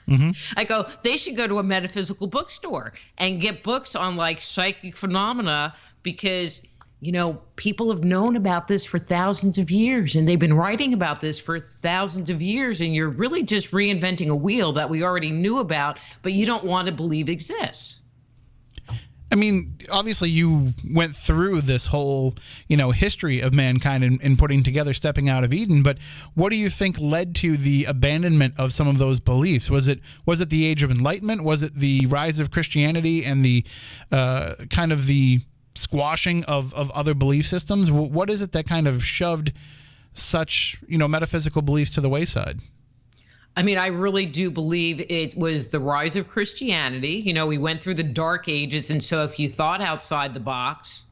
Mm-hmm. I go, they should go to a metaphysical bookstore and get books on psychic phenomena, because people have known about this for thousands of years, and they've been writing about this for thousands of years, and you're really just reinventing a wheel that we already knew about, but you don't want to believe exists. I mean, obviously you went through this whole, history of mankind and putting together stepping out of Eden, but what do you think led to the abandonment of some of those beliefs? Was it the Age of Enlightenment? Was it the rise of Christianity and the kind of the squashing of other belief systems? What is it that kind of shoved such, metaphysical beliefs to the wayside? I mean, I really do believe it was the rise of Christianity. We went through the Dark Ages, and so if you thought outside the box,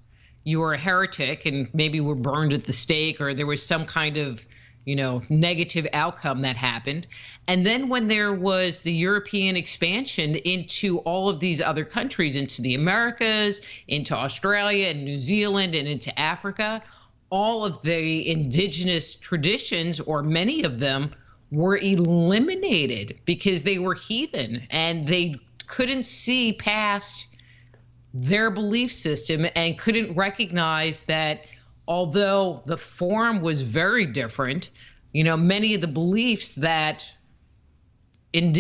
you were a heretic and maybe were burned at the stake, or there was some kind of, negative outcome that happened. And then when there was the European expansion into all of these other countries, into the Americas, into Australia and New Zealand, and into Africa, all of the indigenous traditions, or many of them, were eliminated because they were heathen and they couldn't see past their belief system and couldn't recognize that although the form was very different, many of the beliefs that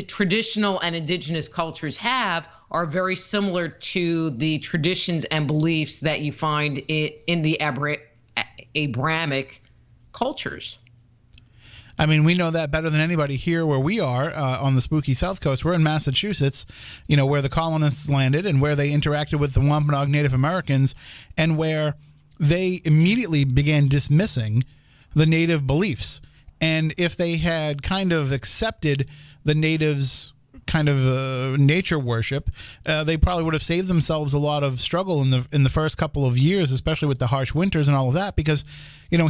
traditional and indigenous cultures have are very similar to the traditions and beliefs that you find in the Abrahamic cultures. I mean, we know that better than anybody here where we are on the spooky South Coast. We're in Massachusetts, where the colonists landed and where they interacted with the Wampanoag Native Americans, and where they immediately began dismissing the native beliefs. And if they had kind of accepted the natives' kind of nature worship, they probably would have saved themselves a lot of struggle in the first couple of years, especially with the harsh winters and all of that, because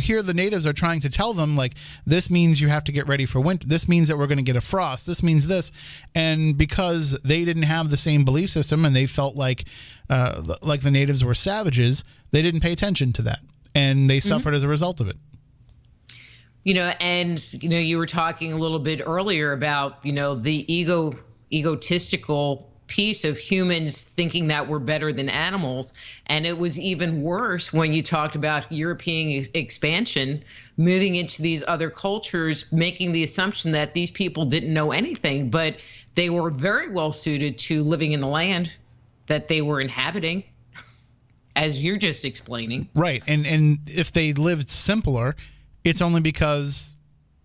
here the natives are trying to tell them, this means you have to get ready for winter, this means that we're going to get a frost, this means this. And because they didn't have the same belief system and they felt like the natives were savages, they didn't pay attention to that, and they suffered as a result of it. And you were talking a little bit earlier about the egotistical piece of humans thinking that we're better than animals. And it was even worse when you talked about European expansion, moving into these other cultures, making the assumption that these people didn't know anything, but they were very well suited to living in the land that they were inhabiting, as you're just explaining. Right. And if they lived simpler, it's only because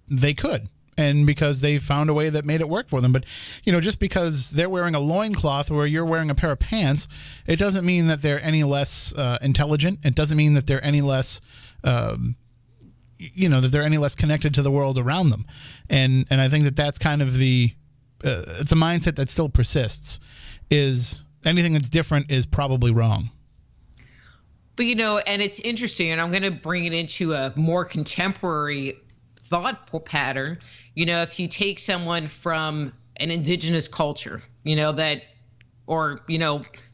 they could. And because they found a way that made it work for them. But, just because they're wearing a loincloth where you're wearing a pair of pants, it doesn't mean that they're any less intelligent. It doesn't mean that they're any less, that they're any less connected to the world around them. And I think that that's kind of it's a mindset that still persists, is anything that's different is probably wrong. But, and it's interesting, and I'm going to bring it into a more contemporary thought pattern. If you take someone from an indigenous culture, or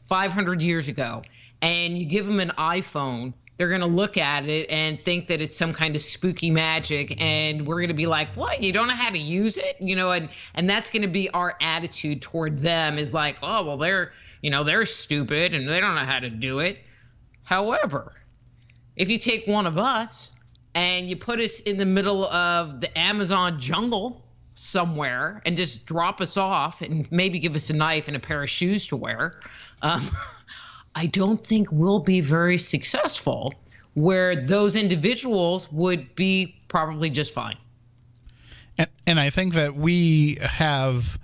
500 years ago, and you give them an iPhone, they're going to look at it and think that it's some kind of spooky magic, and we're going to be like, what, you don't know how to use it? And that's going to be our attitude toward them, is like, oh, well, they're stupid and they don't know how to do it. However, if you take one of us and you put us in the middle of the Amazon jungle somewhere and just drop us off and maybe give us a knife and a pair of shoes to wear, I don't think we'll be very successful, where those individuals would be probably just fine. And I think that we have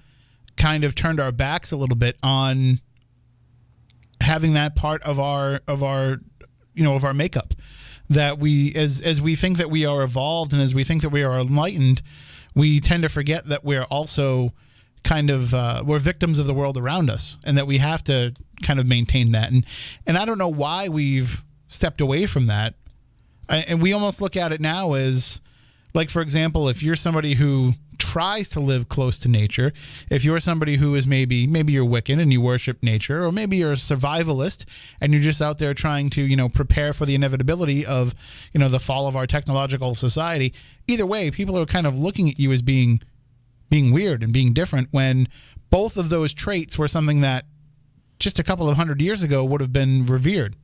kind of turned our backs a little bit on having that part of our makeup. That we, as we think that we are evolved and as we think that we are enlightened, we tend to forget that we're also kind of we're victims of the world around us, and that we have to kind of maintain that. And I don't know why we've stepped away from that. And we almost look at it now as, like, for example, if you're somebody who tries to live close to nature, if you're somebody who is maybe you're Wiccan and you worship nature, or maybe you're a survivalist and you're just out there trying to, prepare for the inevitability of, the fall of our technological society, either way, people are kind of looking at you as being weird and being different, when both of those traits were something that just a couple of 100 years ago would have been revered.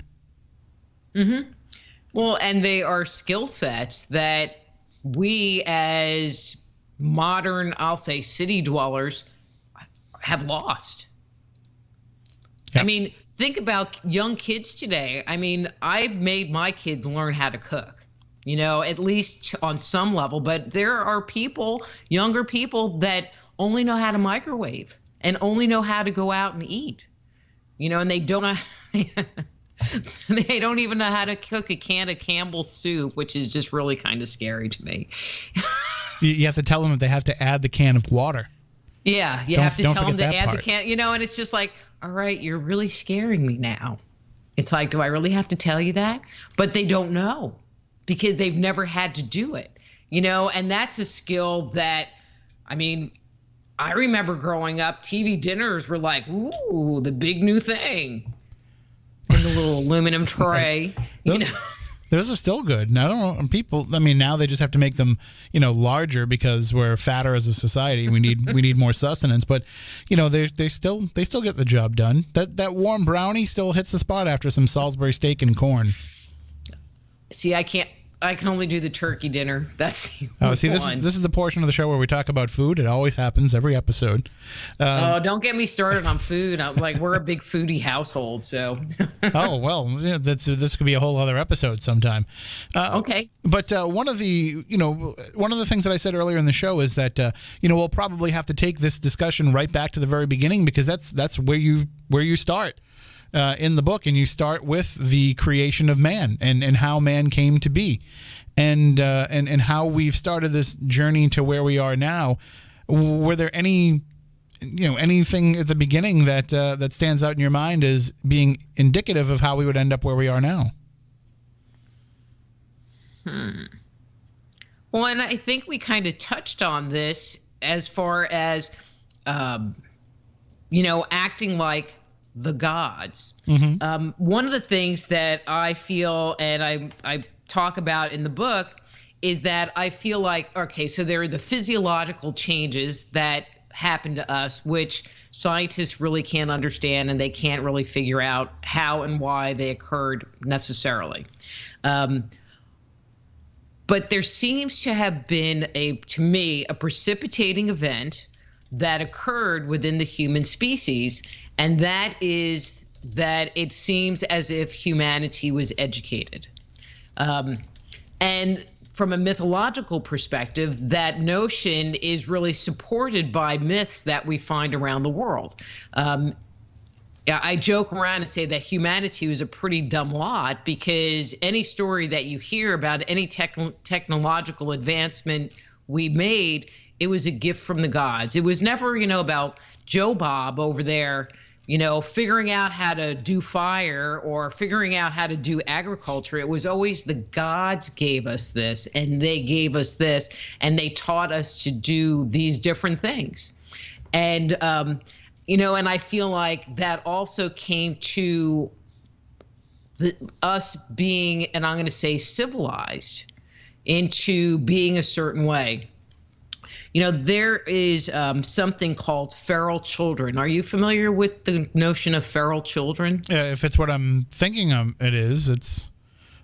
Mm-hmm. Well, and they are skill sets that we as modern, I'll say, city dwellers have lost. Yep. I mean, think about young kids today. I mean, I made my kids learn how to cook, at least on some level. But there are people, younger people, that only know how to microwave and only know how to go out and eat, and they don't know. They don't even know how to cook a can of Campbell's soup, which is just really kind of scary to me. You have to tell them that they have to add the can of water. Yeah, you have to tell them to add the can, and it's just like, all right, you're really scaring me now. It's like, do I really have to tell you that? But they don't know, because they've never had to do it, and that's a skill that, I mean, I remember growing up, TV dinners were like, ooh, the big new thing. In the little aluminum tray, Those are still good. Now, I don't know, people, I mean, now they just have to make them, larger because we're fatter as a society. We need more sustenance, but they still get the job done. That warm brownie still hits the spot after some Salisbury steak and corn. See, I can only do the turkey dinner. That's the this is the portion of the show where we talk about food. It always happens every episode. Don't get me started on food. We're a big foodie household, so. Oh well, yeah, this could be a whole other episode sometime. Okay. But one of the things that I said earlier in the show is that we'll probably have to take this discussion right back to the very beginning, because that's where you start. In the book, and you start with the creation of man and how man came to be, and how we've started this journey to where we are now. Were there anything at the beginning that stands out in your mind as being indicative of how we would end up where we are now? Well, and I think we kind of touched on this as far as acting like the gods. Mm-hmm. One of the things that I feel, and I talk about in the book, is that I feel like, okay, so there are the physiological changes that happen to us, which scientists really can't understand, and they can't really figure out how and why they occurred necessarily. But there seems to have been, to me, a precipitating event that occurred within the human species, and that is that it seems as if humanity was educated. And from a mythological perspective, that notion is really supported by myths that we find around the world. I joke around and say that humanity was a pretty dumb lot, because any story that you hear about any technological advancement we made, it was a gift from the gods. It was never, about Joe Bob over there, figuring out how to do fire or figuring out how to do agriculture. It was always the gods gave us this, and they gave us this, and they taught us to do these different things. And, and I feel like that also came to us being, and I'm going to say civilized, into being a certain way. There is something called feral children. Are you familiar with the notion of feral children? Yeah, if it's what I'm thinking it is, it's...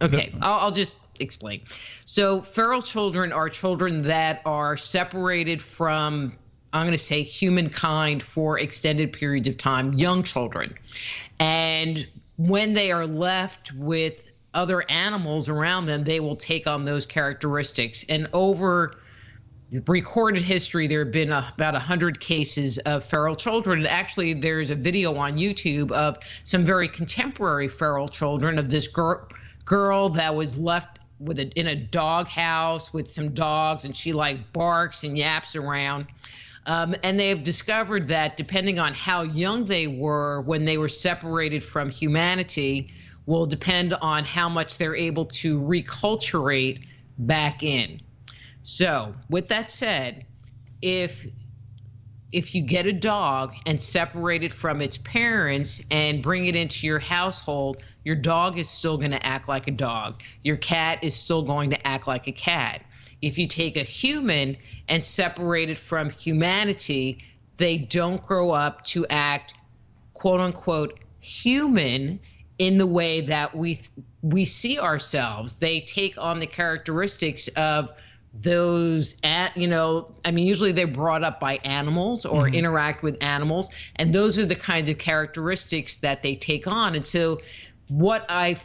Okay, I'll just explain. So feral children are children that are separated from, I'm going to say, humankind for extended periods of time, young children. And when they are left with other animals around them, they will take on those characteristics. And over recorded history, there have been about 100 cases of feral children. And actually, there's a video on YouTube of some very contemporary feral children of this girl that was left in a dog house with some dogs, and she barks and yaps around. And they have discovered that depending on how young they were when they were separated from humanity will depend on how much they're able to reculturate back in. So with that said, if you get a dog and separate it from its parents and bring it into your household, your dog is still going to act like a dog. Your cat is still going to act like a cat. If you take a human and separate it from humanity, they don't grow up to act, quote unquote, human in the way that we see ourselves. They take on the characteristics of those, usually they're brought up by animals or interact with animals, and those are the kinds of characteristics that they take on. And so what I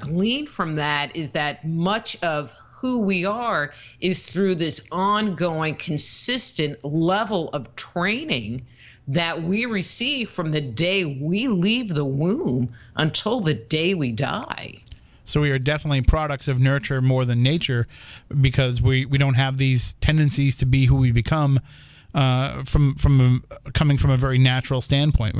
glean from that is that much of who we are is through this ongoing, consistent level of training that we receive from the day we leave the womb until the day we die. So we are definitely products of nurture more than nature, because we don't have these tendencies to be who we become coming from a very natural standpoint.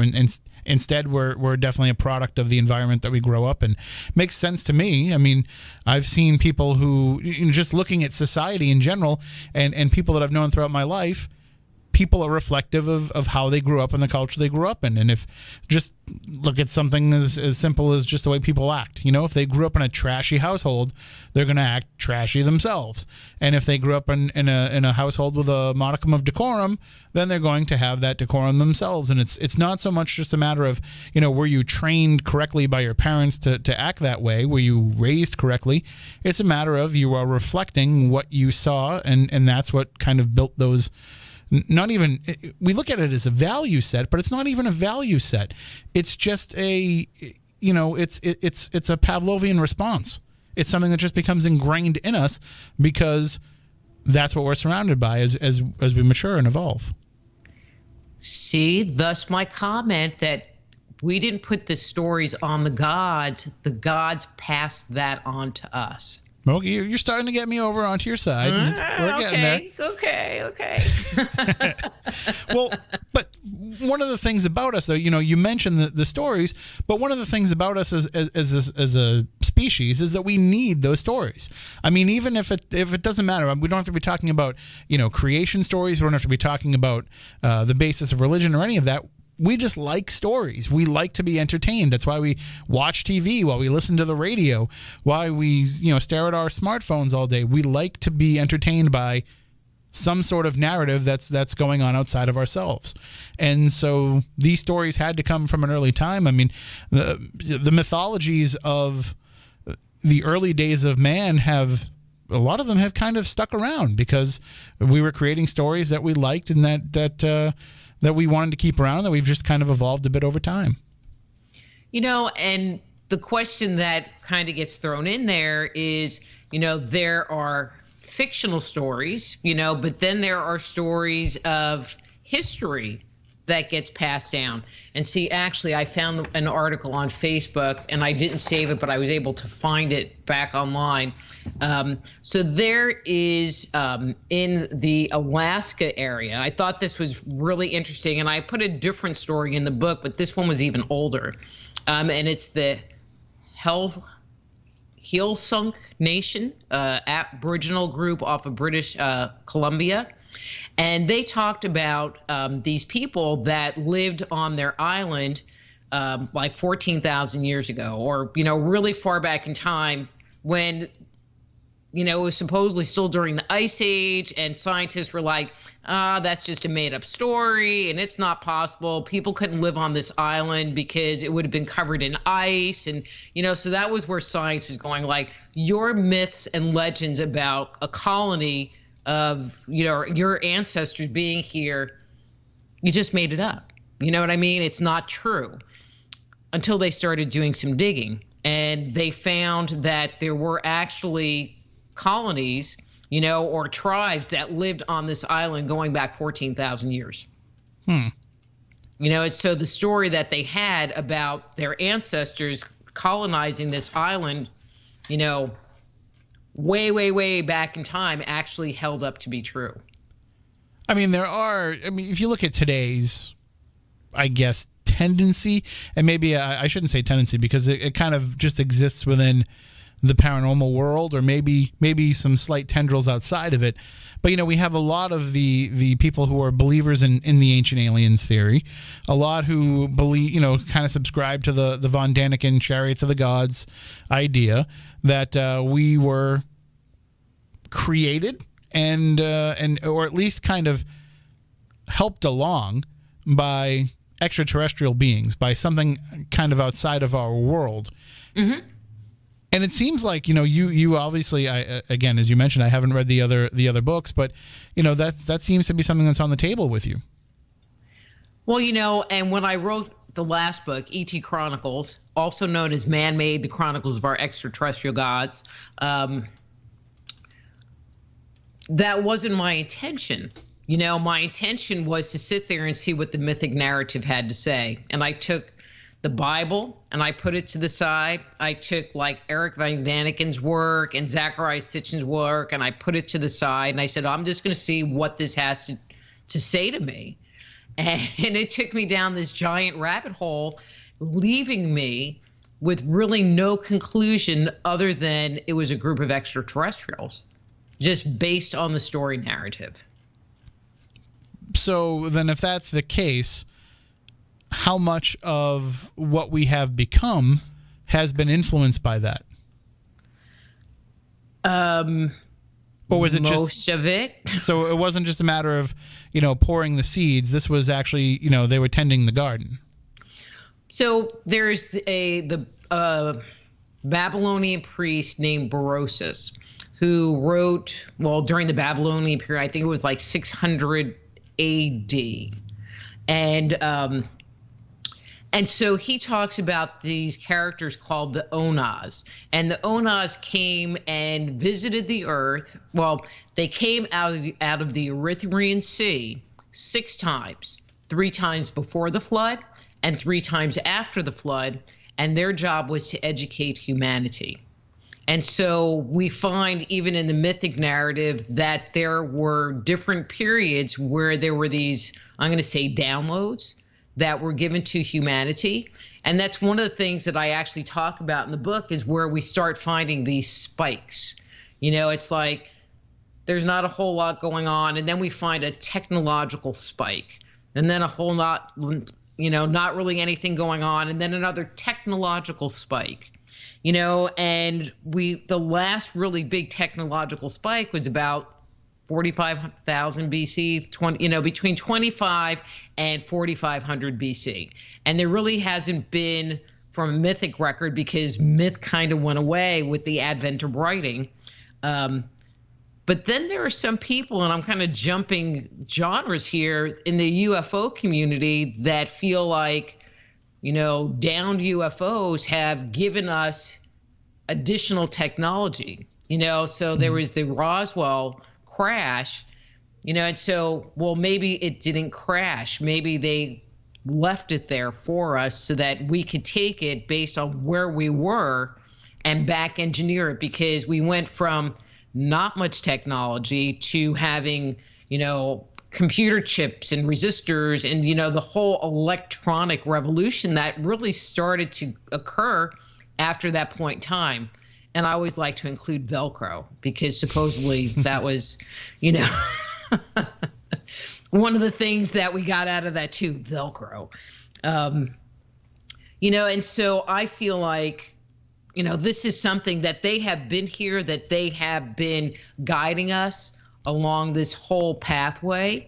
Instead, we're definitely a product of the environment that we grow up in. Makes sense to me. I mean, I've seen people who, just looking at society in general, and people that I've known throughout my life, people are reflective of how they grew up and the culture they grew up in. And if just look at something as simple as just the way people act, if they grew up in a trashy household, they're going to act trashy themselves. And if they grew up in a household with a modicum of decorum, then they're going to have that decorum themselves. And it's not so much just a matter of, were you trained correctly by your parents to act that way? Were you raised correctly? It's a matter of you are reflecting what you saw, and that's what kind of built those. Not even, we look at it as a value set, but it's not even a value set. It's just it's a Pavlovian response. It's something that just becomes ingrained in us because that's what we're surrounded by as we mature and evolve. See, thus my comment that we didn't put the stories on the gods passed that on to us. Okay, you're starting to get me over onto your side. We're getting there. Okay. Well, but one of the things about us, though, you mentioned the stories, but one of the things about us as a species is that we need those stories. I mean, even if it doesn't matter, we don't have to be talking about creation stories. We don't have to be talking about the basis of religion or any of that. we just like stories. We like to be entertained. That's why we watch TV, while we listen to the radio, why we, stare at our smartphones all day. We like to be entertained by some sort of narrative that's going on outside of ourselves. And so these stories had to come from an early time. I mean, the mythologies of the early days of man a lot of them have kind of stuck around because we were creating stories that we liked and that we wanted to keep around, that we've just kind of evolved a bit over time. And the question that kind of gets thrown in there is, there are fictional stories, but then there are stories of history that gets passed down. And see, actually, I found an article on Facebook, and I didn't save it, but I was able to find it back online. So there is, in the Alaska area, I thought this was really interesting, and I put a different story in the book, but this one was even older. And it's the Heilsunk Nation, Aboriginal group off of British Columbia. And they talked about these people that lived on their island like 14,000 years ago, or, really far back in time when, it was supposedly still during the Ice Age, and scientists were like, that's just a made up story and it's not possible. People couldn't live on this island because it would have been covered in ice. And, so that was where science was going, like, your myths and legends about a colony of, your ancestors being here, you just made it up. You know what I mean? It's not true. Until they started doing some digging, and they found that there were actually colonies, or tribes that lived on this island going back 14,000 years. So the story that they had about their ancestors colonizing this island, way, way, way back in time actually held up to be true. I mean, if you look at today's, I guess, tendency, and maybe I shouldn't say tendency because it kind of just exists within the paranormal world, or maybe some slight tendrils outside of it. But, we have a lot of the people who are believers in the ancient aliens theory, a lot who believe, kind of subscribe to the Von Daniken Chariots of the Gods idea that we were created and or at least kind of helped along by extraterrestrial beings, by something kind of outside of our world. Mm-hmm. And it seems like, you obviously, again, as you mentioned, I haven't read the other books, but, that seems to be something that's on the table with you. Well, and when I wrote the last book, E.T. Chronicles, also known as Man-Made, The Chronicles of Our Extraterrestrial Gods, that wasn't my intention. My intention was to sit there and see what the mythic narrative had to say. And I took the Bible and I put it to the side. I took like Eric Von Daniken's work and Zachariah Sitchin's work, and I put it to the side, and I said, I'm just going to see what this has to say to me. And it took me down this giant rabbit hole, leaving me with really no conclusion other than it was a group of extraterrestrials, just based on the story narrative. So then if that's the case, how much of what we have become has been influenced by that? Or was it most of it? So it wasn't just a matter of, pouring the seeds. This was actually, they were tending the garden. So there's the Babylonian priest named Berosus, who wrote, during the Babylonian period, I think it was like 600 AD. And so he talks about these characters called the Onas. And the Onas came and visited the earth. Well, they came out of the Erythraean Sea 6 times, 3 times before the flood and 3 times after the flood. And their job was to educate humanity. And so we find even in the mythic narrative that there were different periods where there were these, I'm going to say, downloads that were given to humanity. And that's one of the things that I actually talk about in the book, is where we start finding these spikes. It's like there's not a whole lot going on, and then we find a technological spike, and then a whole lot not really anything going on, and then another technological spike. And the last really big technological spike was about 45,000 BC, between 25 and 4,500 BC. And there really hasn't been, from a mythic record, because myth kind of went away with the advent of writing. But then there are some people, and I'm kind of jumping genres here, in the UFO community that feel like, downed UFOs have given us additional technology, so there was the Roswell crash, and so, well, maybe it didn't crash. Maybe they left it there for us so that we could take it based on where we were and back engineer it, because we went from not much technology to having, computer chips and resistors and, the whole electronic revolution that really started to occur after that point in time. And I always like to include Velcro, because supposedly that was, one of the things that we got out of that too, Velcro. And so I feel like, this is something that they have been here, that they have been guiding us along this whole pathway.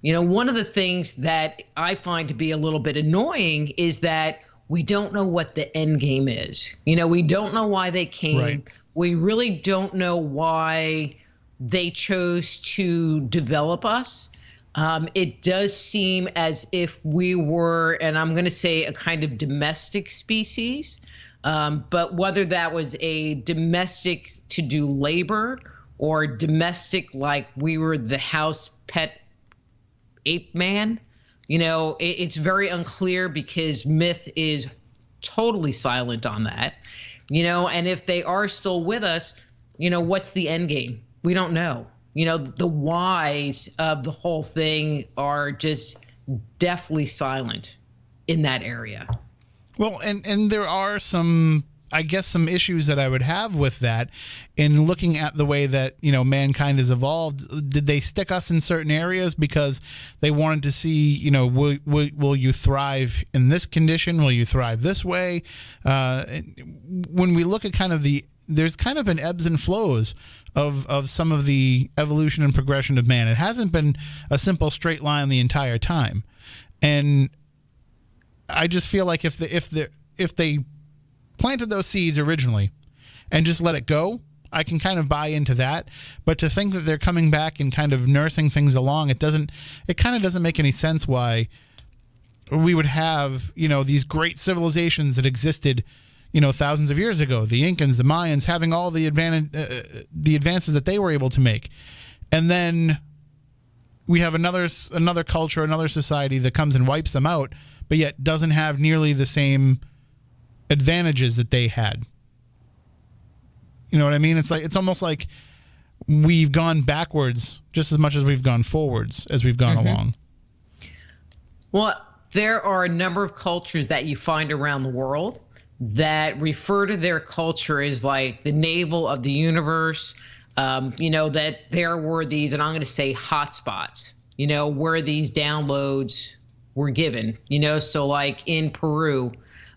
One of the things that I find to be a little bit annoying is that we don't know what the end game is. We don't know why they came. Right. We really don't know why they chose to develop us. It does seem as if we were, and I'm going to say, a kind of domestic species. But whether that was a domestic to do labor or domestic like we were the house pet ape man, it's very unclear, because myth is totally silent on that, and if they are still with us, what's the end game? We don't know. The whys of the whole thing are just deathly silent in that area. Well, and there are some issues that I would have with that in looking at the way that, mankind has evolved. Did they stick us in certain areas because they wanted to see, will you thrive in this condition? Will you thrive this way? When we look at there's kind of an ebbs and flows of some of the evolution and progression of man. It hasn't been a simple straight line the entire time. And I just feel like if they planted those seeds originally and just let it go, I can kind of buy into that. But to think that they're coming back and kind of nursing things along, it kind of doesn't make any sense why we would have, these great civilizations that existed, thousands of years ago, the Incans, the Mayans, having all the advances that they were able to make. And then we have another culture, another society that comes and wipes them out, but yet doesn't have nearly the same advantages that they had. You know what I mean? It's almost like we've gone backwards just as much as we've gone forwards as we've gone along. Well, there are a number of cultures that you find around the world that refer to their culture as like the navel of the universe. That there were these, and I'm going to say hotspots, where these downloads were given, so like in Peru,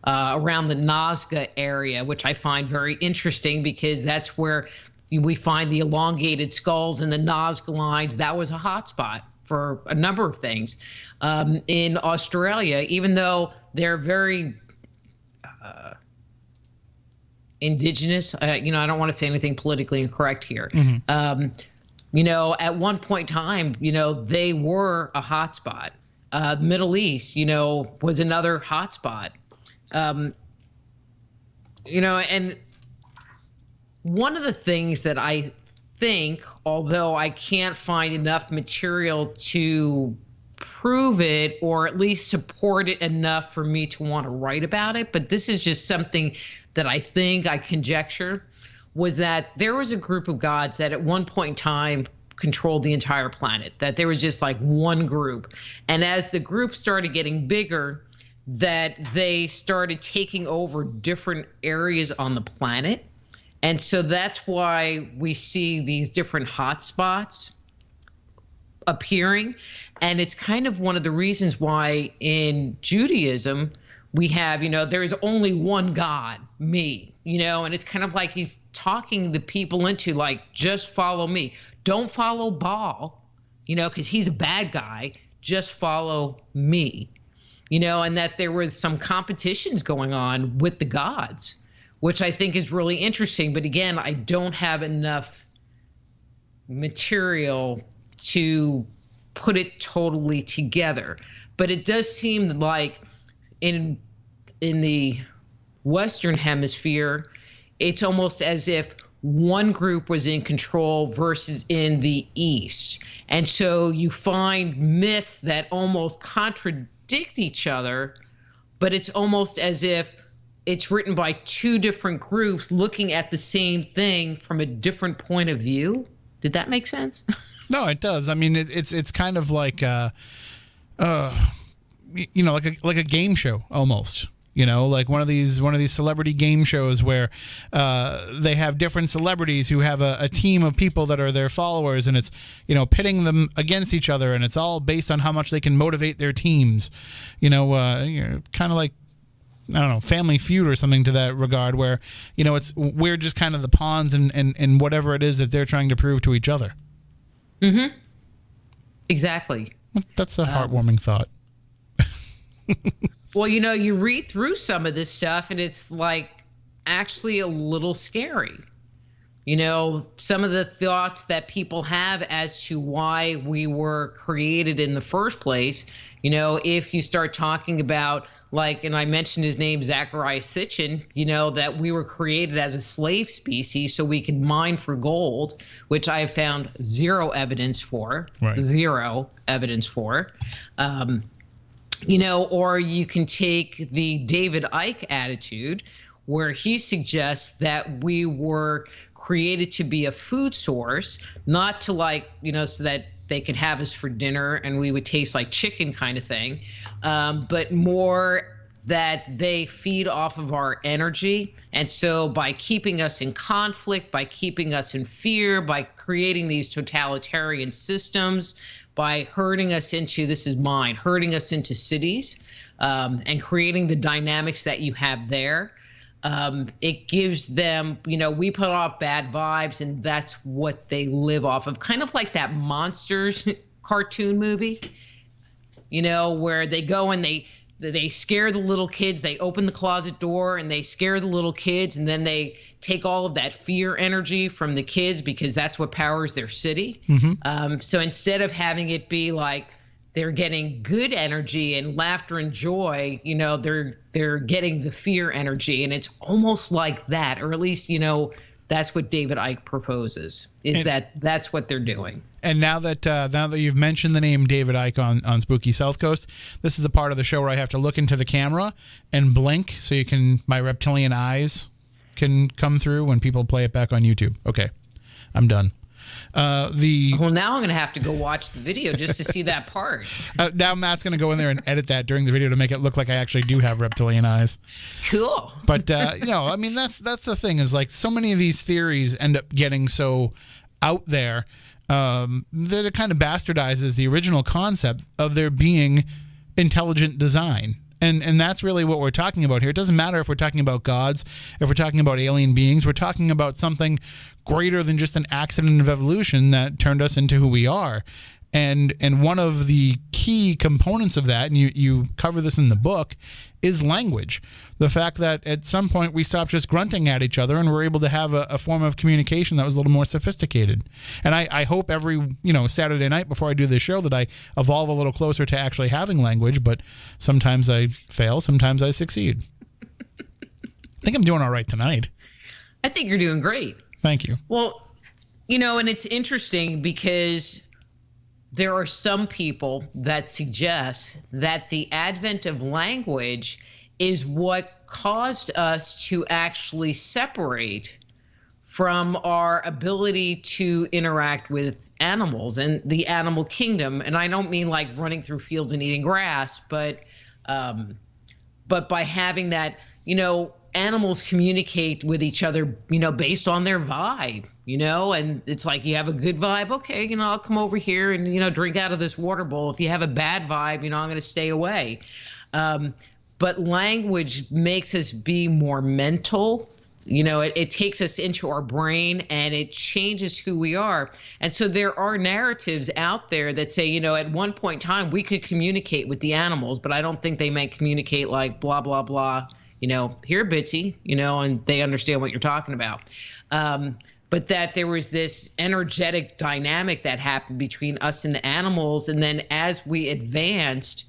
around the Nazca area, which I find very interesting, because that's where we find the elongated skulls and the Nazca lines. That was a hotspot for a number of things. In Australia, even though they're very indigenous, I don't want to say anything politically incorrect here. At one point in time, they were a hotspot. Middle East, was another hotspot. And one of the things that I think, although I can't find enough material to prove it or at least support it enough for me to want to write about it, but this is just something that I think, I conjecture, was that there was a group of gods that at one point in time controlled the entire planet, that there was just like one group. And as the group started getting bigger, that they started taking over different areas on the planet. And so that's why we see these different hotspots appearing. And it's kind of one of the reasons why in Judaism we have, there is only one God, me, and it's kind of like he's talking the people into like, just follow me. Don't follow Baal, because he's a bad guy. Just follow me, and that there were some competitions going on with the gods, which I think is really interesting. But again, I don't have enough material to put it totally together. But it does seem like in the Western Hemisphere, it's almost as if one group was in control versus in the East. And so you find myths that almost contradict each other, but it's almost as if it's written by two different groups looking at the same thing from a different point of view. Did that make sense? No, it does. I mean, it's kind of like like a game show almost. Like one of these celebrity game shows where they have different celebrities who have a team of people that are their followers, and it's pitting them against each other, and it's all based on how much they can motivate their teams. Kind of like, I don't know, Family Feud or something to that regard, where we're just kind of the pawns and whatever it is that they're trying to prove to each other. Mm-hmm. Exactly. That's a heartwarming thought. Well, you read through some of this stuff and it's like actually a little scary. Some of the thoughts that people have as to why we were created in the first place, if you start talking about and I mentioned his name, Zachariah Sitchin, that we were created as a slave species so we could mine for gold, which I have found zero evidence for. Right. Zero evidence for. Or you can take the David Icke attitude, where he suggests that we were created to be a food source, not to so that they could have us for dinner and we would taste like chicken kind of thing, but more that they feed off of our energy. And so by keeping us in conflict, by keeping us in fear, by creating these totalitarian systems, by herding us into cities, and creating the dynamics that you have there, it gives them, we put off bad vibes, and that's what they live off of. Kind of like that Monsters cartoon movie, where they go and they scare the little kids. They open the closet door and they scare the little kids, and then they take all of that fear energy from the kids because that's what powers their city. Mm-hmm. So instead of having it be like they're getting good energy and laughter and joy, they're getting the fear energy, and it's almost like that, or at least that's what David Icke proposes. That's what they're doing. And now that you've mentioned the name David Icke on Spooky South Coast, this is the part of the show where I have to look into the camera and blink so my reptilian eyes can come through when people play it back on YouTube. Okay, I'm done. Now I'm going to have to go watch the video just to see that part. Now Matt's going to go in there and edit that during the video to make it look like I actually do have reptilian eyes. Cool. But I mean, that's the thing, is like so many of these theories end up getting so out there that it kind of bastardizes the original concept of there being intelligent design. And that's really what we're talking about here. It doesn't matter if we're talking about gods, if we're talking about alien beings. We're talking about something greater than just an accident of evolution that turned us into who we are. And one of the key components of that, and you cover this in the book, is language. The fact that at some point we stopped just grunting at each other and we're able to have a form of communication that was a little more sophisticated. And I hope every Saturday night before I do this show that I evolve a little closer to actually having language, but sometimes I fail, sometimes I succeed. I think I'm doing all right tonight. I think you're doing great. Thank you. Well, and it's interesting because there are some people that suggest that the advent of language is what caused us to actually separate from our ability to interact with animals and the animal kingdom. And I don't mean like running through fields and eating grass, but by having that, animals communicate with each other, based on their vibe. And it's like, you have a good vibe, okay, I'll come over here and, drink out of this water bowl. If you have a bad vibe, I'm going to stay away. But language makes us be more mental. It takes us into our brain and it changes who we are. And so there are narratives out there that say, at one point in time, we could communicate with the animals, but I don't think they meant communicate like blah, blah, blah, here, Bitsy, and they understand what you're talking about. But that there was this energetic dynamic that happened between us and the animals. And then as we advanced,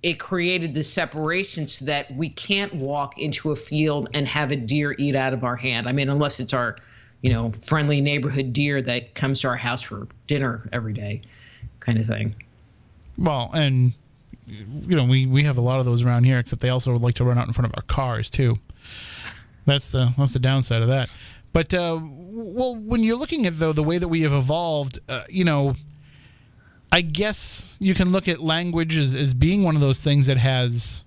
it created the separation so that we can't walk into a field and have a deer eat out of our hand. I mean, unless it's our, friendly neighborhood deer that comes to our house for dinner every day kind of thing. Well, and, we have a lot of those around here, except they also like to run out in front of our cars, too. That's the downside of that. But, well, when you're looking at, though, the way that we have evolved, I guess you can look at language as being one of those things that has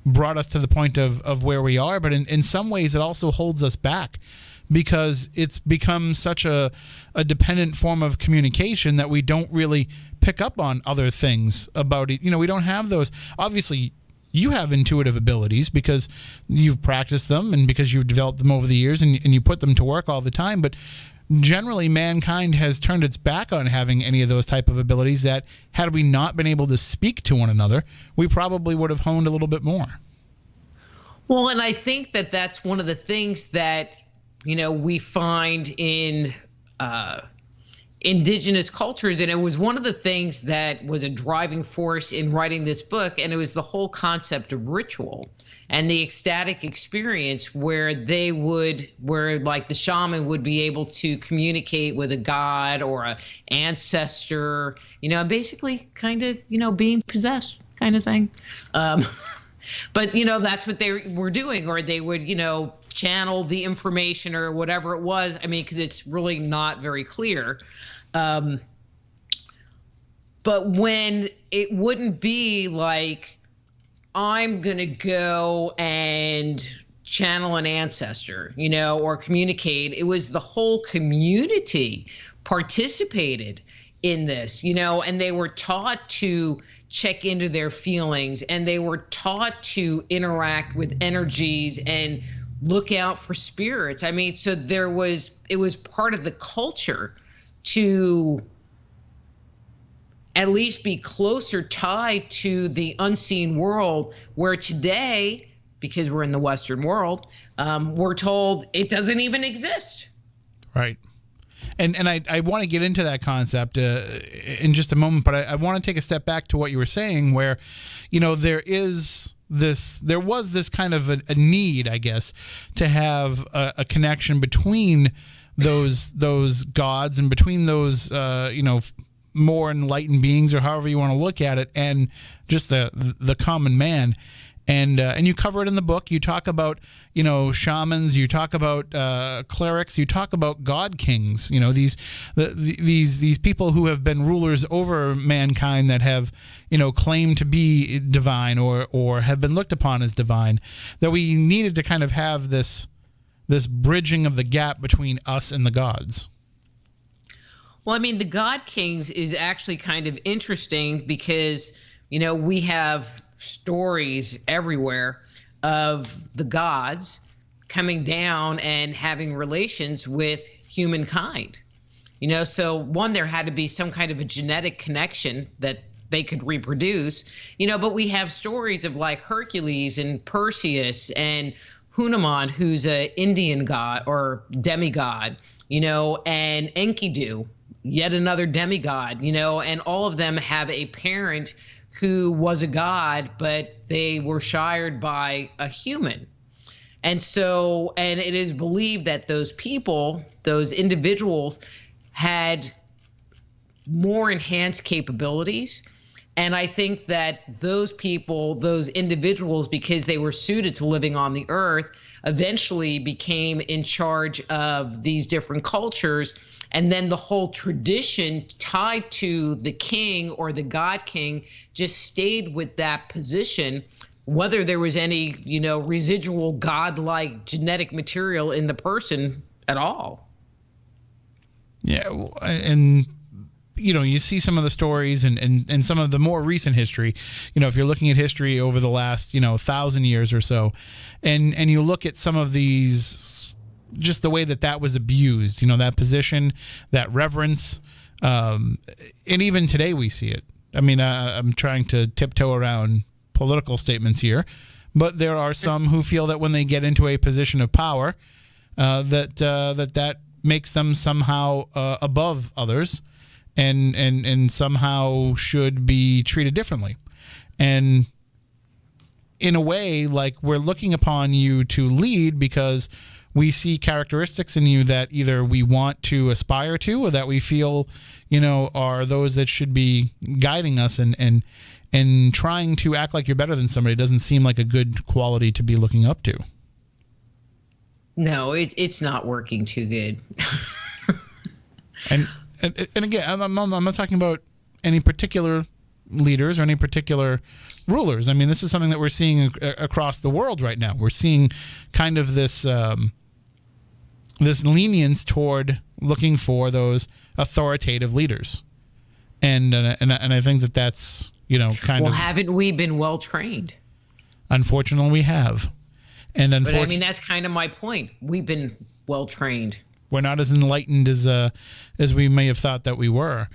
brought us to the point of where we are. But in some ways, it also holds us back because it's become such a dependent form of communication that we don't really pick up on other things about it. We don't have those. Obviously, you have intuitive abilities because you've practiced them and because you've developed them over the years and you put them to work all the time. But generally, mankind has turned its back on having any of those type of abilities that, had we not been able to speak to one another, we probably would have honed a little bit more. Well, and I think that that's one of the things that, we find in indigenous cultures. And it was one of the things that was a driving force in writing this book. And it was the whole concept of ritual and the ecstatic experience where like the shaman would be able to communicate with a god or an ancestor, basically kind of, being possessed kind of thing. But, that's what they were doing, or they would, channel the information or whatever it was. I mean, because it's really not very clear. But when it wouldn't be like, I'm going to go and channel an ancestor, or communicate. It was the whole community participated in this, and they were taught to check into their feelings, and they were taught to interact with energies and look out for spirits. I mean, so it was part of the culture to at least be closer tied to the unseen world, where today, because we're in the Western world, we're told it doesn't even exist. Right. And I want to get into that concept in just a moment, but I want to take a step back to what you were saying, where, there was this kind of a need, I guess, to have a connection between those gods and between those, more enlightened beings, or however you want to look at it, and just the common man. And you cover it in the book. You talk about, shamans. You talk about clerics. You talk about god kings. These people who have been rulers over mankind that have, claimed to be divine or have been looked upon as divine. That we needed to kind of have this bridging of the gap between us and the gods. Well, I mean, the god kings is actually kind of interesting because, we have stories everywhere of the gods coming down and having relations with humankind. So one, there had to be some kind of a genetic connection that they could reproduce, but we have stories of like Hercules and Perseus and Hanuman, who's an Indian god or demigod, and Enkidu, yet another demigod, and all of them have a parent who was a god, but they were shired by a human. And so, and it is believed that those people, those individuals, had more enhanced capabilities. And I think that those people, those individuals, because they were suited to living on the earth, eventually became in charge of these different cultures. And then the whole tradition tied to the king or the god king just stayed with that position, whether there was any, residual godlike genetic material in the person at all. Yeah, and you see some of the stories and some of the more recent history. If you're looking at history over the last 1,000 years or so, and you look at some of these, just the way that was abused. That position, that reverence, and even today we see it. I mean, I'm trying to tiptoe around political statements here, but there are some who feel that when they get into a position of power, that makes them somehow above others, and somehow should be treated differently. And in a way, like, we're looking upon you to lead because we see characteristics in you that either we want to aspire to, or that we feel, are those that should be guiding us, and trying to act like you're better than somebody doesn't seem like a good quality to be looking up to. No, it's not working too good. and again, I'm not talking about any particular leaders or any particular rulers. I mean, this is something that we're seeing across the world right now. We're seeing kind of this this lenience toward looking for those authoritative leaders, and I think that's kind of. Well, haven't we been well trained? Unfortunately, we have. But I mean, that's kind of my point. We've been well trained. We're not as enlightened as we may have thought that we were.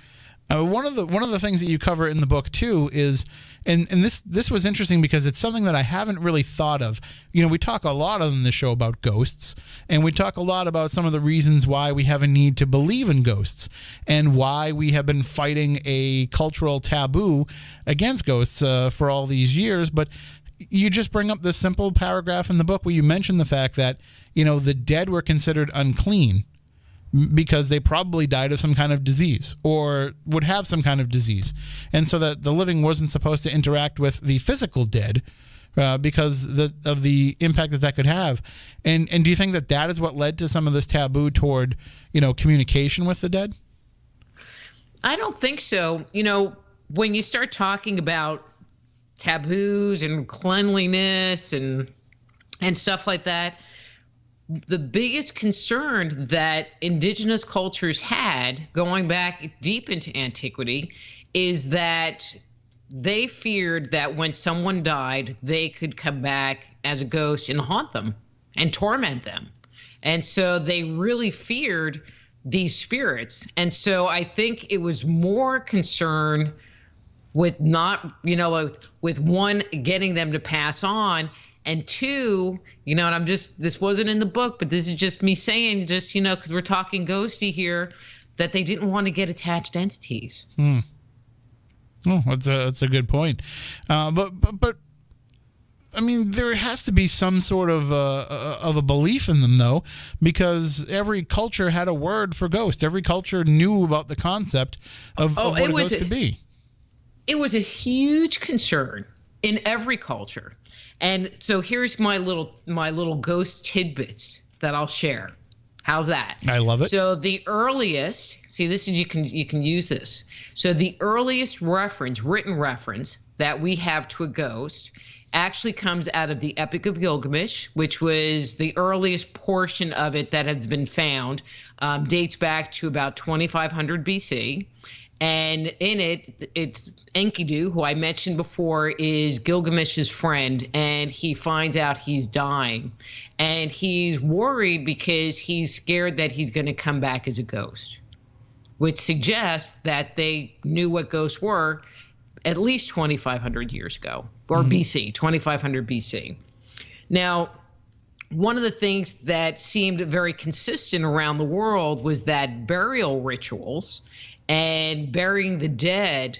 One of the things that you cover in the book too is, and this was interesting because it's something that I haven't really thought of. We talk a lot on the show about ghosts, and we talk a lot about some of the reasons why we have a need to believe in ghosts, and why we have been fighting a cultural taboo against ghosts for all these years. But you just bring up this simple paragraph in the book where you mention the fact that, the dead were considered unclean because they probably died of some kind of disease or would have some kind of disease. And so that the living wasn't supposed to interact with the physical dead because of the impact that could have. And do you think that is what led to some of this taboo toward, communication with the dead? I don't think so. When you start talking about taboos and cleanliness and stuff like that, the biggest concern that indigenous cultures had going back deep into antiquity is that they feared that when someone died, they could come back as a ghost and haunt them and torment them. And so they really feared these spirits. And so I think it was more concern with not, with one, getting them to pass on, and two, and this wasn't in the book, but this is just me saying, just, because we're talking ghosty here, that they didn't want to get attached entities. Oh, that's a good point. But I mean, there has to be some sort of a belief in them, though, because every culture had a word for ghost. Every culture knew about the concept of what a ghost could be. It was a huge concern in every culture. And so here's my little ghost tidbits that I'll share. How's that? I love it. So the earliest, this is, you can use this. So the earliest written reference that we have to a ghost actually comes out of the Epic of Gilgamesh, which was the earliest portion of it that has been found, dates back to about 2500 BC. And in it, it's Enkidu, who I mentioned before, is Gilgamesh's friend, and he finds out he's dying. And he's worried because he's scared that he's going to come back as a ghost, which suggests that they knew what ghosts were at least 2,500 years ago, or BC, 2,500 BC. Now, one of the things that seemed very consistent around the world was that burial rituals and burying the dead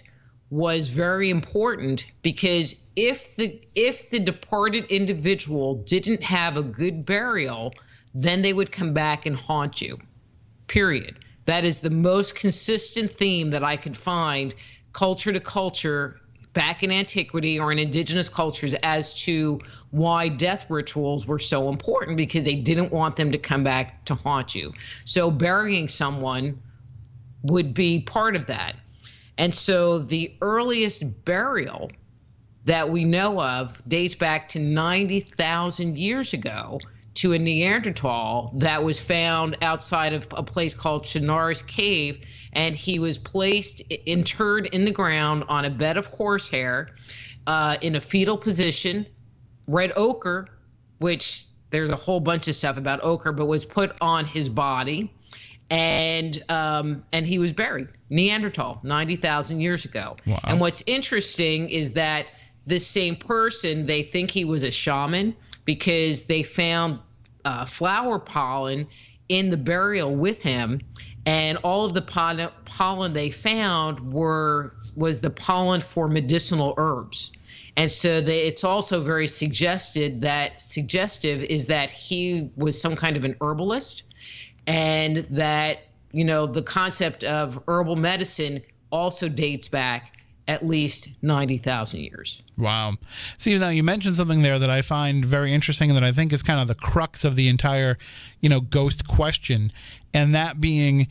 was very important, because if the departed individual didn't have a good burial, then they would come back and haunt you, period. That is the most consistent theme that I could find culture to culture back in antiquity or in indigenous cultures as to why death rituals were so important, because they didn't want them to come back to haunt you. So burying someone would be part of that. And so the earliest burial that we know of dates back to 90,000 years ago to a Neanderthal that was found outside of a place called Chinar's Cave, and he was interred in the ground on a bed of horsehair in a fetal position. Red ochre, which there's a whole bunch of stuff about ochre, but was put on his body, and he was buried. Neanderthal, 90,000 years ago. Wow. And what's interesting is that this same person, they think he was a shaman because they found flower pollen in the burial with him, and all of the pollen they found was the pollen for medicinal herbs. And so it's also very suggestive is that he was some kind of an herbalist, and that, you know, the concept of herbal medicine also dates back at least 90,000 years. Wow. See, now you mentioned something there that I find very interesting and that I think is kind of the crux of the entire, you know, ghost question, and that being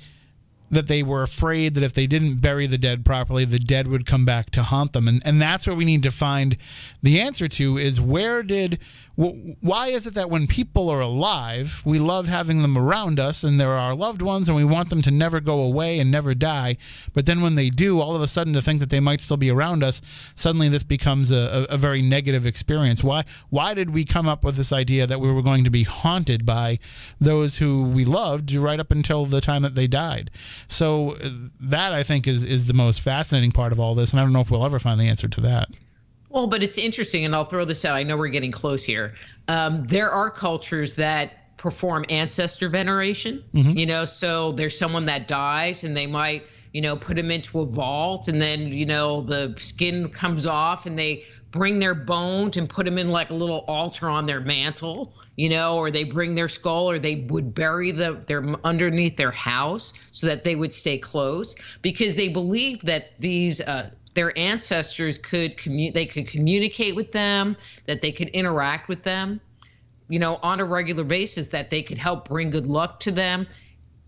that they were afraid that if they didn't bury the dead properly, the dead would come back to haunt them. And that's what we need to find the answer to, is why is it that when people are alive, we love having them around us and they're our loved ones and we want them to never go away and never die, but then when they do, all of a sudden to think that they might still be around us, suddenly this becomes a very negative experience. Why did we come up with this idea that we were going to be haunted by those who we loved right up until the time that they died? So that, I think, is the most fascinating part of all this, and I don't know if we'll ever find the answer to that. Well, but it's interesting, and I'll throw this out. I know we're getting close here. There are cultures that perform ancestor veneration, you know, so there's someone that dies and they might, you know, put him into a vault, and then, you know, the skin comes off and they bring their bones and put them in like a little altar on their mantle, you know, or they bring their skull, or they would bury their underneath their house so that they would stay close, because they believed that these their ancestors could communicate with them, that they could interact with them, you know, on a regular basis, that they could help bring good luck to them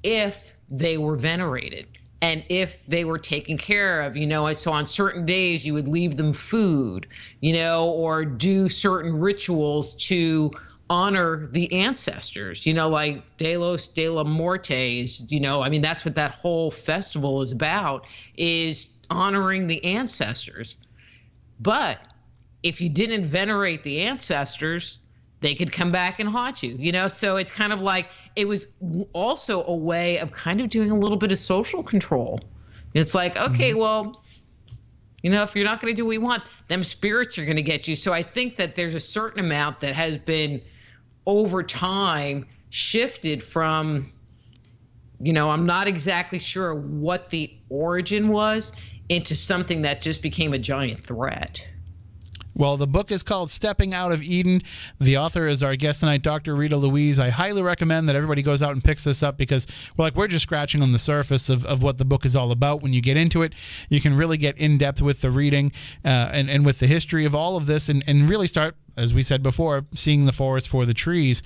if they were venerated and if they were taken care of, you know. So on certain days you would leave them food, you know, or do certain rituals to honor the ancestors, you know, like Delos de la Muertes, you know. I mean, that's what that whole festival is about, is honoring the ancestors. But if you didn't venerate the ancestors, they could come back and haunt you, you know. So it's kind of like, it was also a way of kind of doing a little bit of social control. It's like, okay, well, you know, if you're not going to do what we want, them spirits are going to get you. So I think that there's a certain amount that has been over time shifted from, you know, I'm not exactly sure what the origin was, into something that just became a giant threat. Well, the book is called Stepping Out of Eden. The author is our guest tonight, Dr. Rita Louise. I highly recommend that everybody goes out and picks this up, because we're just scratching on the surface of what the book is all about. When you get into it, you can really get in depth with the reading and with the history of all of this, and really start, as we said before, seeing the forest for the trees.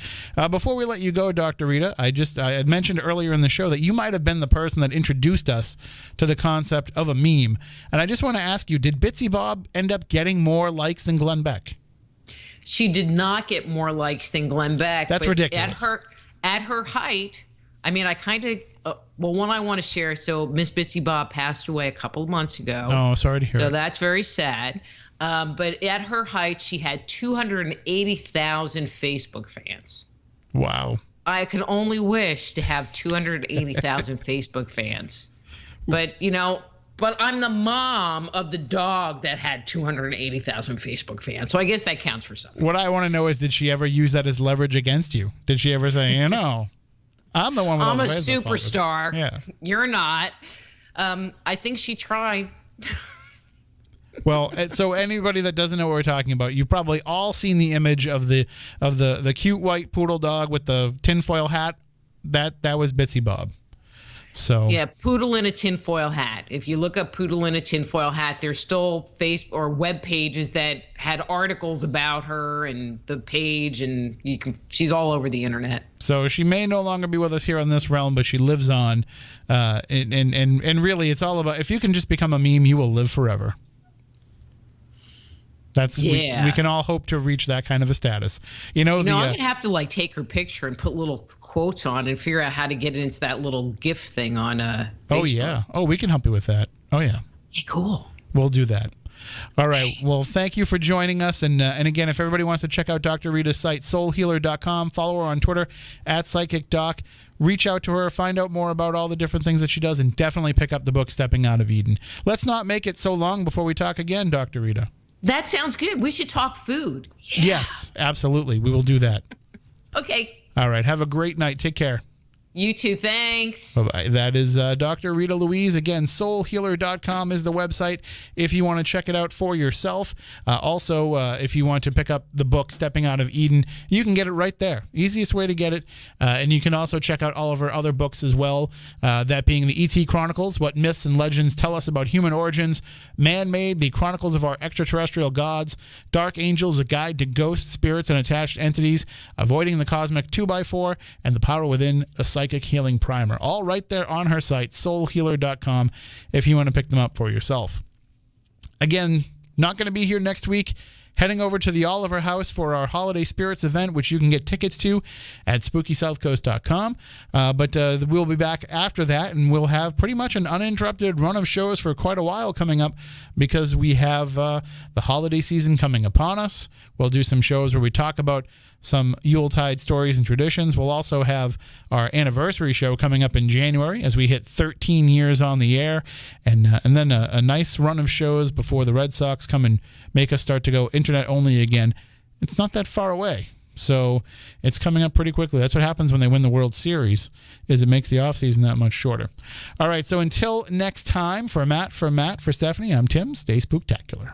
Before we let you go, Dr. Rita, I had mentioned earlier in the show that you might have been the person that introduced us to the concept of a meme. And I just want to ask you, did Bitsy Bob end up getting more likes than Glenn Beck? She did not get more likes than Glenn Beck. That's ridiculous. At her height, I mean, I kind of, one I want to share. So Miss Bitsy Bob passed away a couple of months ago. Oh, sorry to hear So it. that's very sad. But at her height, she had 280,000 Facebook fans. Wow. I can only wish to have 280,000 Facebook fans. But, you know, I'm the mom of the dog that had 280,000 Facebook fans. So I guess that counts for something. What I want to know is, did she ever use that as leverage against you? Did she ever say, you know, I'm the one with I'm all a the Facebook followers. superstar. Yeah. You're not. I think she tried. Well, so anybody that doesn't know what we're talking about, you've probably all seen the image of the cute white poodle dog with the tinfoil hat. That was Bitsy Bob. So yeah, poodle in a tinfoil hat. If you look up poodle in a tinfoil hat, there's still Facebook or web pages that had articles about her and the page, and she's all over the internet. So she may no longer be with us here on this realm, but she lives on. And really, it's all about, if you can just become a meme, you will live forever. We can all hope to reach that kind of a status. I'm going to have to like take her picture and put little quotes on and figure out how to get it into that little GIF thing on Facebook. Oh, yeah. Oh, we can help you with that. Oh, yeah. Hey, cool. We'll do that. All right. Well, thank you for joining us. And again, if everybody wants to check out Dr. Rita's site, soulhealer.com, follow her on Twitter @PsychicDoc. Reach out to her, find out more about all the different things that she does, and definitely pick up the book, Stepping Out of Eden. Let's not make it so long before we talk again, Dr. Rita. That sounds good. We should talk food. Yeah. Yes, absolutely. We will do that. Okay. All right. Have a great night. Take care. You too. Thanks. Bye-bye. That is Dr. Rita Louise. Again, soulhealer.com is the website if you want to check it out for yourself. Also, if you want to pick up the book, Stepping Out of Eden, you can get it right there. Easiest way to get it. And you can also check out all of her other books as well, that being the E.T. Chronicles, What Myths and Legends Tell Us About Human Origins, Man-Made, The Chronicles of Our Extraterrestrial Gods, Dark Angels, A Guide to Ghosts, Spirits, and Attached Entities, Avoiding the Cosmic 2x4, and The Power Within, a Psychic Healing Primer. All right there on her site, soulhealer.com, if you want to pick them up for yourself. Again, not going to be here next week. Heading over to the Oliver House for our Holiday Spirits event, which you can get tickets to at spookysouthcoast.com. But we'll be back after that, and we'll have pretty much an uninterrupted run of shows for quite a while coming up because we have the holiday season coming upon us. We'll do some shows where we talk about some Yuletide stories and traditions. We'll also have our anniversary show coming up in January as we hit 13 years on the air, and then a nice run of shows before the Red Sox come and make us start to go internet only again. It's not that far away, so it's coming up pretty quickly. That's what happens when they win the World Series, is it makes the offseason that much shorter. All right, so until next time, for Matt, for Stephanie, I'm Tim. Stay spooktacular.